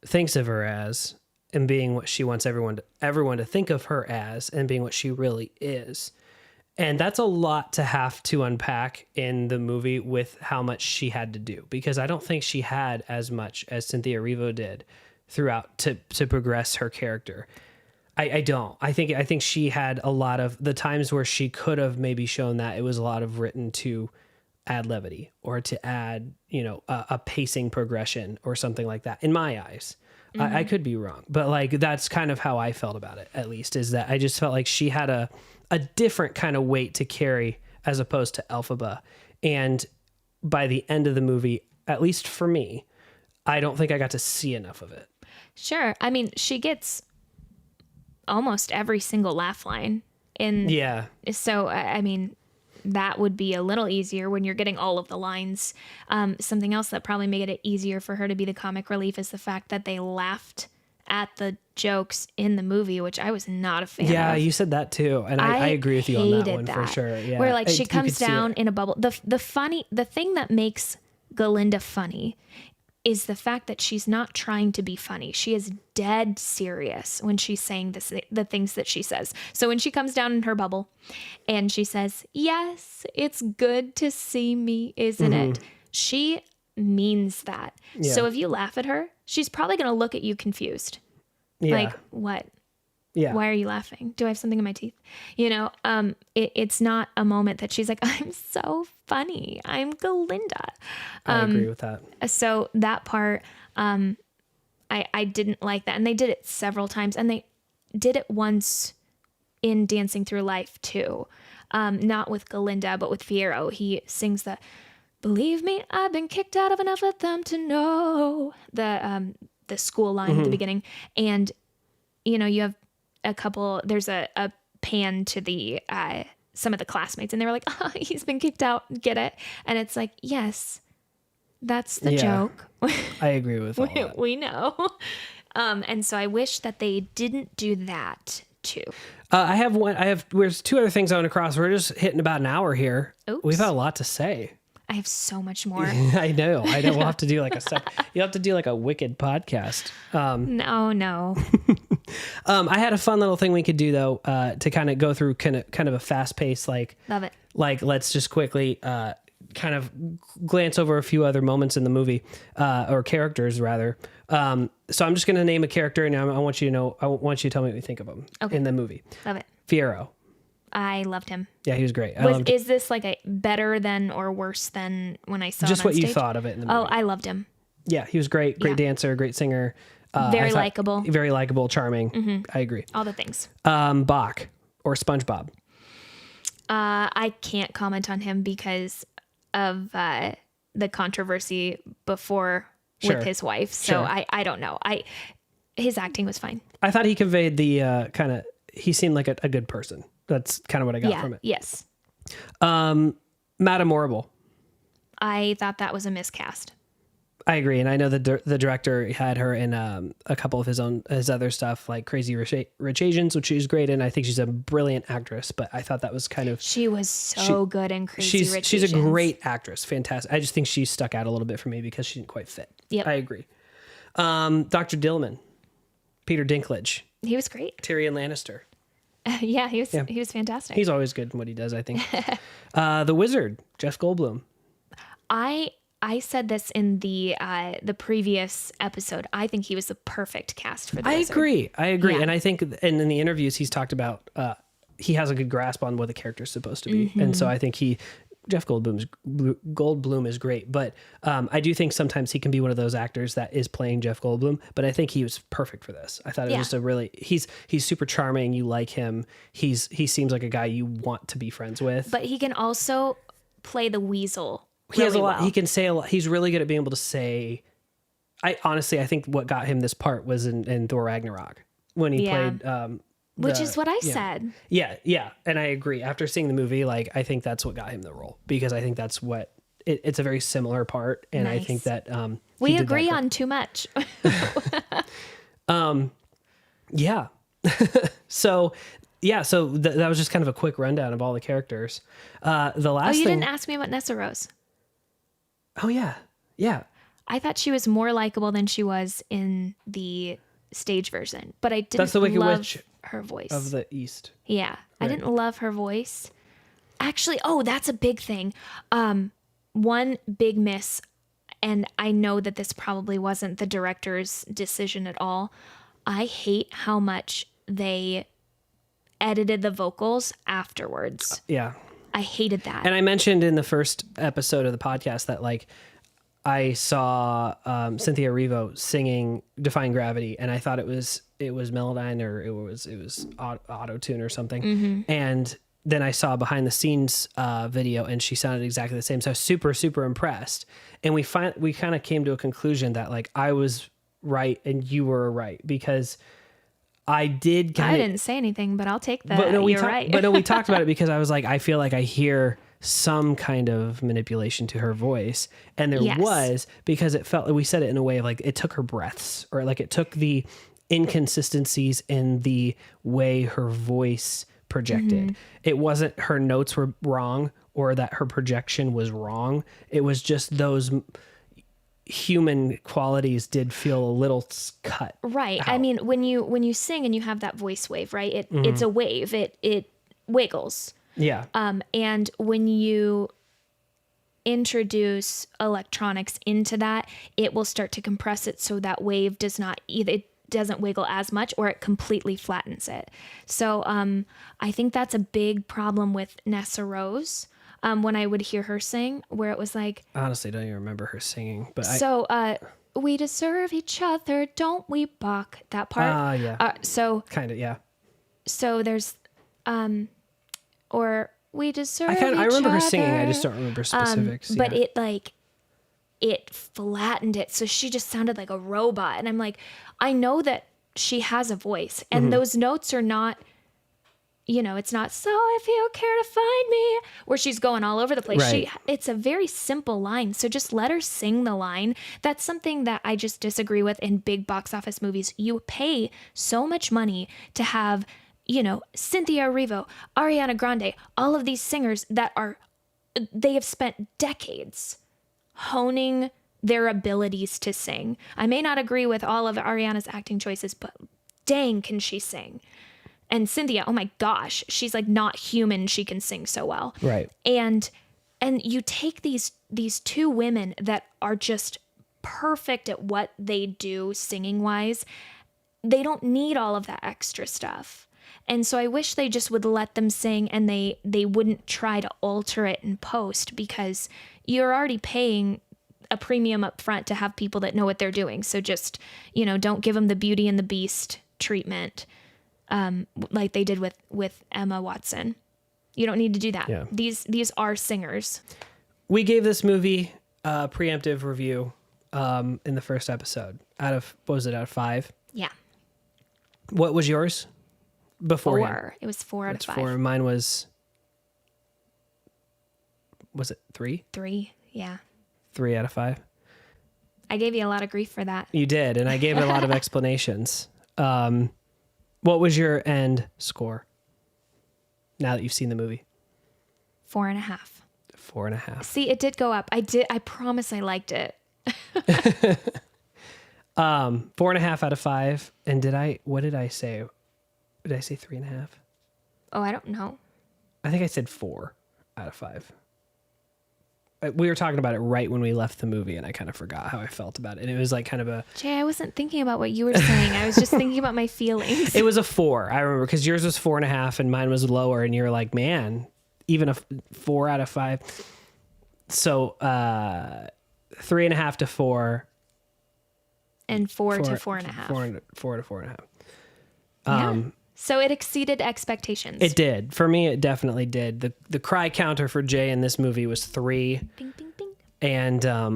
Speaker 1: thinks of her as and being what she wants everyone to think of her as and being what she really is. And that's a lot to have to unpack in the movie with how much she had to do, because I don't think she had as much as Cynthia Erivo did throughout to progress her character. I don't. I think she had a lot of the times where she could have maybe shown that it was a lot of written to add levity or to add, you know, a pacing progression or something like that in my eyes. I could be wrong, but like, that's kind of how I felt about it, at least, is that I just felt like she had a different kind of weight to carry as opposed to Elphaba. And by the end of the movie, at least for me, I don't think I got to see enough of it.
Speaker 2: Sure. I mean, she gets almost every single laugh line
Speaker 1: Yeah.
Speaker 2: So, I mean, that would be a little easier when you're getting all of the lines. Something else that probably made it easier for her to be the comic relief is the fact that they laughed at the jokes in the movie, which I was not a fan of.
Speaker 1: Yeah, you said that too, and I agree with you on that one for sure. Yeah,
Speaker 2: where like she comes down in a bubble. The thing that makes Galinda funny is the fact that she's not trying to be funny. She is dead serious when she's saying the things that she says. So when she comes down in her bubble and she says, "Yes, it's good to see me, isn't it?" She means that.
Speaker 1: Yeah.
Speaker 2: So if you laugh at her, she's probably going to look at you confused.
Speaker 1: Yeah.
Speaker 2: Like, what?
Speaker 1: Yeah.
Speaker 2: Why are you laughing? Do I have something in my teeth? You know, it's not a moment that she's like, I'm so funny. I'm Galinda.
Speaker 1: I agree with that.
Speaker 2: So that part, I didn't like that. And they did it several times. And they did it once in Dancing Through Life too. Not with Galinda, but with Fiyero. He sings the, "Believe me, I've been kicked out of enough of them to know," the school line at the beginning. And, you know, you have there's a pan to the some of the classmates, and they were like, "Oh, he's been kicked out, get it?" And it's like, yes, that's the joke.
Speaker 1: I agree with all that.
Speaker 2: We know. And so I wish that they didn't do that too.
Speaker 1: There's two other things I want to cross. We're just hitting about an hour here.
Speaker 2: Oops.
Speaker 1: We've had a lot to say.
Speaker 2: I have so much more.
Speaker 1: I know. We'll have to do like you'll have to do like a Wicked podcast.
Speaker 2: No.
Speaker 1: I had a fun little thing we could do though, to kind of go through kind of a fast pace, like,
Speaker 2: Love it.
Speaker 1: Like, let's just quickly, kind of glance over a few other moments in the movie, or characters rather. So I'm just going to name a character and I want you to tell me what you think of him in the movie.
Speaker 2: Love it.
Speaker 1: Fiyero.
Speaker 2: I loved him.
Speaker 1: Yeah, he was great.
Speaker 2: Is this like a better than or worse than when I saw
Speaker 1: just
Speaker 2: him on
Speaker 1: what you
Speaker 2: stage?
Speaker 1: thought of it in the movie?
Speaker 2: Oh, I loved him.
Speaker 1: Yeah, he was great. Great dancer, great singer.
Speaker 2: Very likable.
Speaker 1: Very likable, charming. Mm-hmm. I agree.
Speaker 2: All the things.
Speaker 1: Bach or SpongeBob.
Speaker 2: I can't comment on him because of the controversy before with his wife. So I don't know. His acting was fine.
Speaker 1: I thought he conveyed the he seemed like a good person. That's kind of what I got from it.
Speaker 2: Yes.
Speaker 1: Madame Horrible.
Speaker 2: I thought that was a miscast.
Speaker 1: I agree, and I know the director had her in a couple of his other stuff, like Crazy Rich Asians, which she's great in. I think she's a brilliant actress, but I thought that was kind of...
Speaker 2: She was so good in Crazy Rich Asians.
Speaker 1: She's a great actress, fantastic. I just think she stuck out a little bit for me because she didn't quite fit.
Speaker 2: Yep.
Speaker 1: I agree. Dr. Dillman, Peter Dinklage.
Speaker 2: He was great.
Speaker 1: Tyrion Lannister.
Speaker 2: Yeah, he was fantastic.
Speaker 1: He's always good in what he does, I think. The Wizard, Jeff Goldblum.
Speaker 2: I said this in the previous episode. I think he was the perfect cast for the Wizard.
Speaker 1: I agree.
Speaker 2: Yeah.
Speaker 1: And I think in the interviews he's talked about, he has a good grasp on what the character's supposed to be. Mm-hmm. And so I think Jeff Goldblum is great. But I do think sometimes he can be one of those actors that is playing Jeff Goldblum. But I think he was perfect for this. I thought it was just he's super charming. You like him. He seems like a guy you want to be friends with.
Speaker 2: But he can also play the weasel.
Speaker 1: He has a lot. He can say a lot. He's really good at being able to say. I think what got him this part was in Thor Ragnarok when he played.
Speaker 2: Which is what I said.
Speaker 1: Yeah, and I agree. After seeing the movie, like I think that's what got him the role because I think that's what it's a very similar part, and I think that
Speaker 2: we agree on too much.
Speaker 1: Yeah. So that was just kind of a quick rundown of all the characters. The last.
Speaker 2: You didn't ask me about Nessa Rose.
Speaker 1: Oh yeah.
Speaker 2: I thought she was more likable than she was in the stage version, but I didn't love her voice.
Speaker 1: Of the East.
Speaker 2: Yeah. Right. I didn't love her voice. Actually, that's a big thing. One big miss, and I know that this probably wasn't the director's decision at all. I hate how much they edited the vocals afterwards.
Speaker 1: Yeah.
Speaker 2: I hated that.
Speaker 1: And I mentioned in the first episode of the podcast that like I saw Cynthia Erivo singing Defying Gravity, and I thought it was Melodyne or it was auto-tune or something. Mm-hmm. And then I saw behind the scenes video, and she sounded exactly the same. So I was super, super impressed. And we kind of came to a conclusion that like I was right and you were right, because I did kind
Speaker 2: I
Speaker 1: of.
Speaker 2: didn't say anything, but I'll take that.
Speaker 1: But no,
Speaker 2: You're right.
Speaker 1: But no, we talked about it because I was like, I feel like I hear some kind of manipulation to her voice, and there
Speaker 2: Yes.
Speaker 1: was, because it felt, we said it in a way of like it took her breaths, or like it took the inconsistencies in the way her voice projected. It wasn't her notes were wrong or that her projection was wrong. It was just those human qualities did feel a little cut.
Speaker 2: Right.
Speaker 1: out.
Speaker 2: I mean, when you sing and you have that voice wave, right? It's a wave. It wiggles.
Speaker 1: Yeah.
Speaker 2: And when you introduce electronics into that, it will start to compress it so that wave does not either, it doesn't wiggle as much, or it completely flattens it. So I think that's a big problem with Nessa Rose. When I would hear her sing, where it was like,
Speaker 1: Honestly, don't even remember her singing, but
Speaker 2: we deserve each other, don't we, Bach? That part.
Speaker 1: yeah.
Speaker 2: So
Speaker 1: Kind of, yeah.
Speaker 2: so there's or we deserve each
Speaker 1: I remember her
Speaker 2: other.
Speaker 1: singing. I just don't remember specifics.
Speaker 2: But
Speaker 1: yeah.
Speaker 2: it flattened it, so she just sounded like a robot. And I'm like, I know that she has a voice, and those notes are not, it's not, so if you care to find me, where she's going all over the place.
Speaker 1: Right.
Speaker 2: It's a very simple line, so just let her sing the line. That's something that I just disagree with in big box office movies. You pay so much money to have, Cynthia Erivo, Ariana Grande, all of these singers that they have spent decades honing their abilities to sing. I may not agree with all of Ariana's acting choices, but dang, can she sing. And Cynthia, oh my gosh, she's like not human. She can sing so well.
Speaker 1: Right.
Speaker 2: And you take these two women that are just perfect at what they do singing wise. They don't need all of that extra stuff. And so I wish they just would let them sing, and they wouldn't try to alter it in post, because you're already paying a premium up front to have people that know what they're doing. So just, don't give them the Beauty and the Beast treatment. Like they did with Emma Watson. You don't need to do that.
Speaker 1: Yeah.
Speaker 2: These are singers.
Speaker 1: We gave this movie a preemptive review in the first episode. Out of 5?
Speaker 2: Yeah.
Speaker 1: What was yours? Beforehand.
Speaker 2: 4. It was 4 out
Speaker 1: That's
Speaker 2: of 5.
Speaker 1: 4. Mine was it 3?
Speaker 2: 3. Yeah.
Speaker 1: 3 out of 5.
Speaker 2: I gave you a lot of grief for that.
Speaker 1: You did, and I gave it a lot of explanations. What was your end score? Now that you've seen the movie.
Speaker 2: 4.5.
Speaker 1: 4.5.
Speaker 2: See, it did go up. I promise I liked it.
Speaker 1: 4.5 out of 5. And what did I say? Did I say 3.5?
Speaker 2: Oh, I don't know.
Speaker 1: I think I said 4 out of 5. We were talking about it right when we left the movie, and I kind of forgot how I felt about it. And it was like kind of
Speaker 2: Jay, I wasn't thinking about what you were saying. I was just thinking about my feelings.
Speaker 1: it was a 4. I remember, because yours was 4.5 and mine was lower, and you're like, man, even a 4 out of 5. So 3.5 to 4.
Speaker 2: And 4 to 4.5.
Speaker 1: 4 to 4.5.
Speaker 2: Yeah. So it exceeded expectations.
Speaker 1: It did. For me, it definitely did. The cry counter for Jay in this movie was 3.
Speaker 2: Ding, ding, ding.
Speaker 1: And a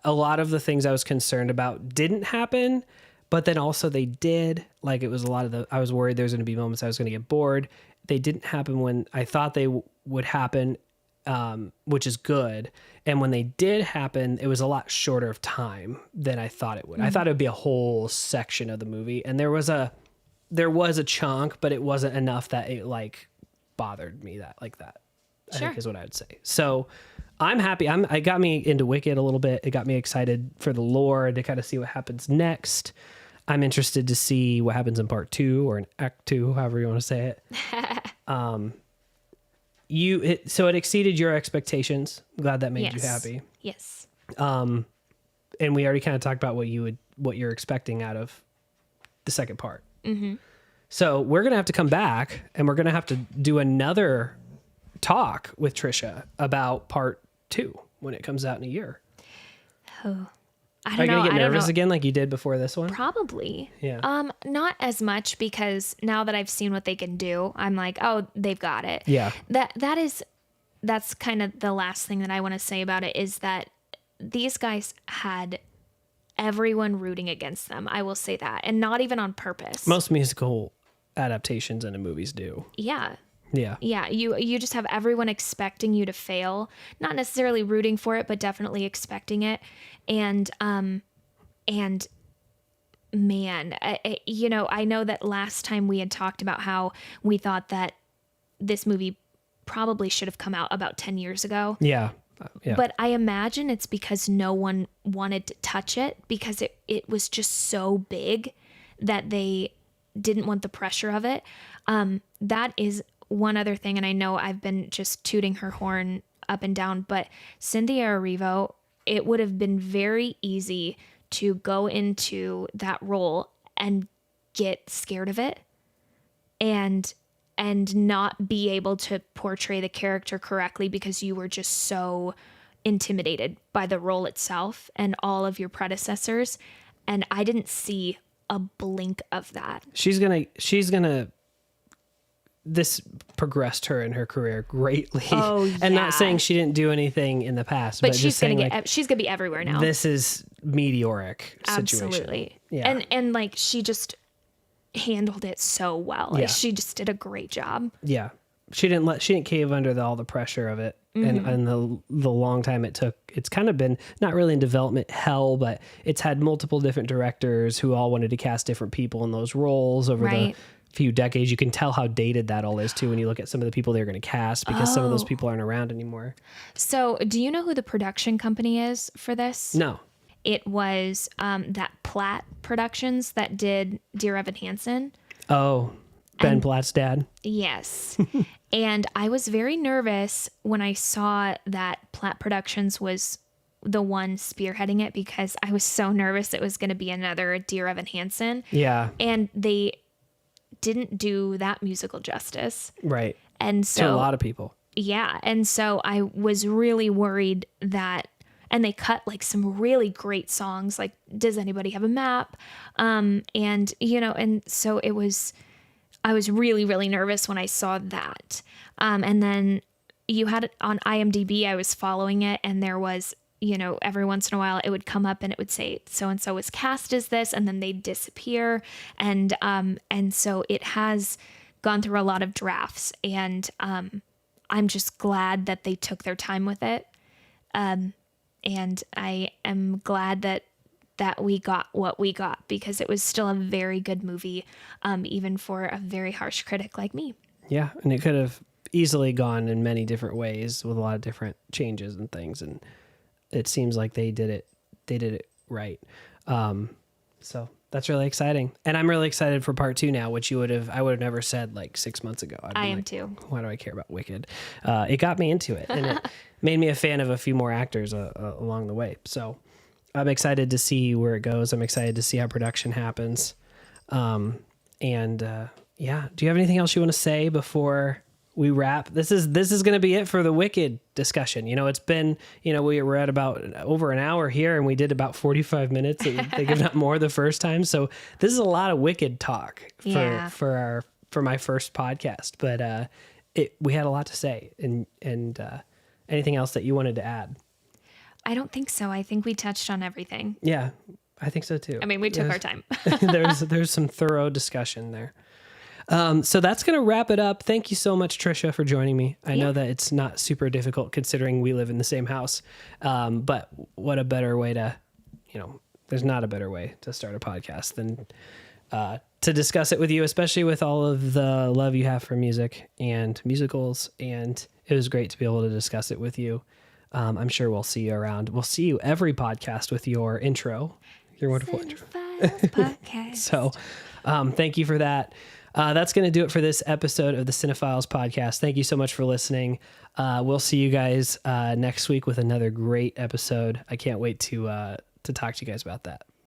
Speaker 1: lot of the things I was concerned about didn't happen, but then also they did. Like, it was I was worried there was going to be moments I was going to get bored. They didn't happen when I thought they would happen, which is good. And when they did happen, it was a lot shorter of time than I thought it would. I thought it would be a whole section of the movie, and there was a chunk, but it wasn't enough that it like bothered me that. I think is what I would say. So I'm happy. It got me into Wicked a little bit. It got me excited for the lore, to kind of see what happens next. I'm interested to see what happens in part 2 or in act 2, however you want to say it. So it exceeded your expectations. Glad that made you happy.
Speaker 2: Yes.
Speaker 1: And we already kind of talked about what you're expecting out of the second part. Mm-hmm. So we're going to have to come back, and we're going to have to do another talk with Trisha about part 2 when it comes out in a year.
Speaker 2: Oh, I
Speaker 1: Are
Speaker 2: don't
Speaker 1: you
Speaker 2: know.
Speaker 1: going to get nervous
Speaker 2: I
Speaker 1: again like you did before this one?
Speaker 2: Probably.
Speaker 1: Yeah.
Speaker 2: Not as much, because now that I've seen what they can do, I'm like, oh, they've got it.
Speaker 1: Yeah.
Speaker 2: That's kind of the last thing that I want to say about it, is that these guys had everyone rooting against them. I will say that. And not even on purpose.
Speaker 1: Most musical adaptations into movies do.
Speaker 2: Yeah.
Speaker 1: Yeah.
Speaker 2: Yeah, you just have everyone expecting you to fail, not necessarily rooting for it, but definitely expecting it. And man, I know that last time we had talked about how we thought that this movie probably should have come out about 10 years ago.
Speaker 1: Yeah. Yeah.
Speaker 2: But I imagine it's because no one wanted to touch it, because it was just so big that they didn't want the pressure of it. That is one other thing, and I know I've been just tooting her horn up and down, but Cynthia Erivo, it would have been very easy to go into that role and get scared of it and not be able to portray the character correctly because you were just so intimidated by the role itself and all of your predecessors. And I didn't see a blink of that.
Speaker 1: She's gonna this progressed her in her career greatly.
Speaker 2: Oh, yeah.
Speaker 1: And not saying she didn't do anything in the past, but
Speaker 2: she's
Speaker 1: just
Speaker 2: gonna
Speaker 1: saying
Speaker 2: she's gonna be everywhere now.
Speaker 1: This is meteoric situation.
Speaker 2: Absolutely.
Speaker 1: Yeah.
Speaker 2: And like she just handled it so well. Like,
Speaker 1: Yeah.
Speaker 2: she just did a great job.
Speaker 1: Yeah. She didn't cave under all the pressure of it. And the long time it took. It's kind of been not really in development hell, but it's had multiple different directors who all wanted to cast different people in those roles over the few decades. You can tell how dated that all is too when you look at some of the people they're going to cast, because some of those people aren't around anymore.
Speaker 2: So do you know who the production company is for this?
Speaker 1: No.
Speaker 2: It was that Platt Productions that did Dear Evan Hansen.
Speaker 1: Oh, Ben Platt's dad.
Speaker 2: Yes. And I was very nervous when I saw that Platt Productions was the one spearheading it, because I was so nervous it was going to be another Dear Evan Hansen.
Speaker 1: Yeah.
Speaker 2: And they didn't do that musical justice.
Speaker 1: Right.
Speaker 2: And so
Speaker 1: to a lot of people.
Speaker 2: Yeah. And so I was really worried that, and they cut like some really great songs, like Does Anybody Have a Map? And so I was really, really nervous when I saw that. And then you had it on IMDb, I was following it, and there was, every once in a while it would come up and it would say, so-and-so was cast as this, and then they'd disappear. And so it has gone through a lot of drafts, and I'm just glad that they took their time with it. And I am glad that we got what we got, because it was still a very good movie, even for a very harsh critic like me. Yeah.
Speaker 1: And it could have easily gone in many different ways with a lot of different changes and things. And it seems like they did it right. So that's really exciting. And I'm really excited for part 2 now, which I would have never said like 6 months ago.
Speaker 2: I am too.
Speaker 1: Why do I care about Wicked? It got me into it, and it made me a fan of a few more actors along the way. So I'm excited to see where it goes. I'm excited to see how production happens. Yeah. Do you have anything else you want to say before we wrap? This is going to be it for the Wicked discussion. It's been, we're at about over an hour here, and we did about 45 minutes. I think if not more the first time. So this is a lot of Wicked talk for my first podcast, but we had a lot to say. And anything else that you wanted to add?
Speaker 2: I don't think so. I think we touched on everything.
Speaker 1: Yeah, I think so too.
Speaker 2: I mean, we took our time.
Speaker 1: there's some thorough discussion there. So that's going to wrap it up. Thank you so much, Trisha, for joining me. I know that it's not super difficult considering we live in the same house. But what a better way to, there's not a better way to start a podcast than to discuss it with you, especially with all of the love you have for music and musicals. And it was great to be able to discuss it with you. I'm sure we'll see you around. We'll see you every podcast with your intro, your wonderful intro. So thank you for that. That's going to do it for this episode of the Cinephiles podcast. Thank you so much for listening. We'll see you guys next week with another great episode. I can't wait to talk to you guys about that.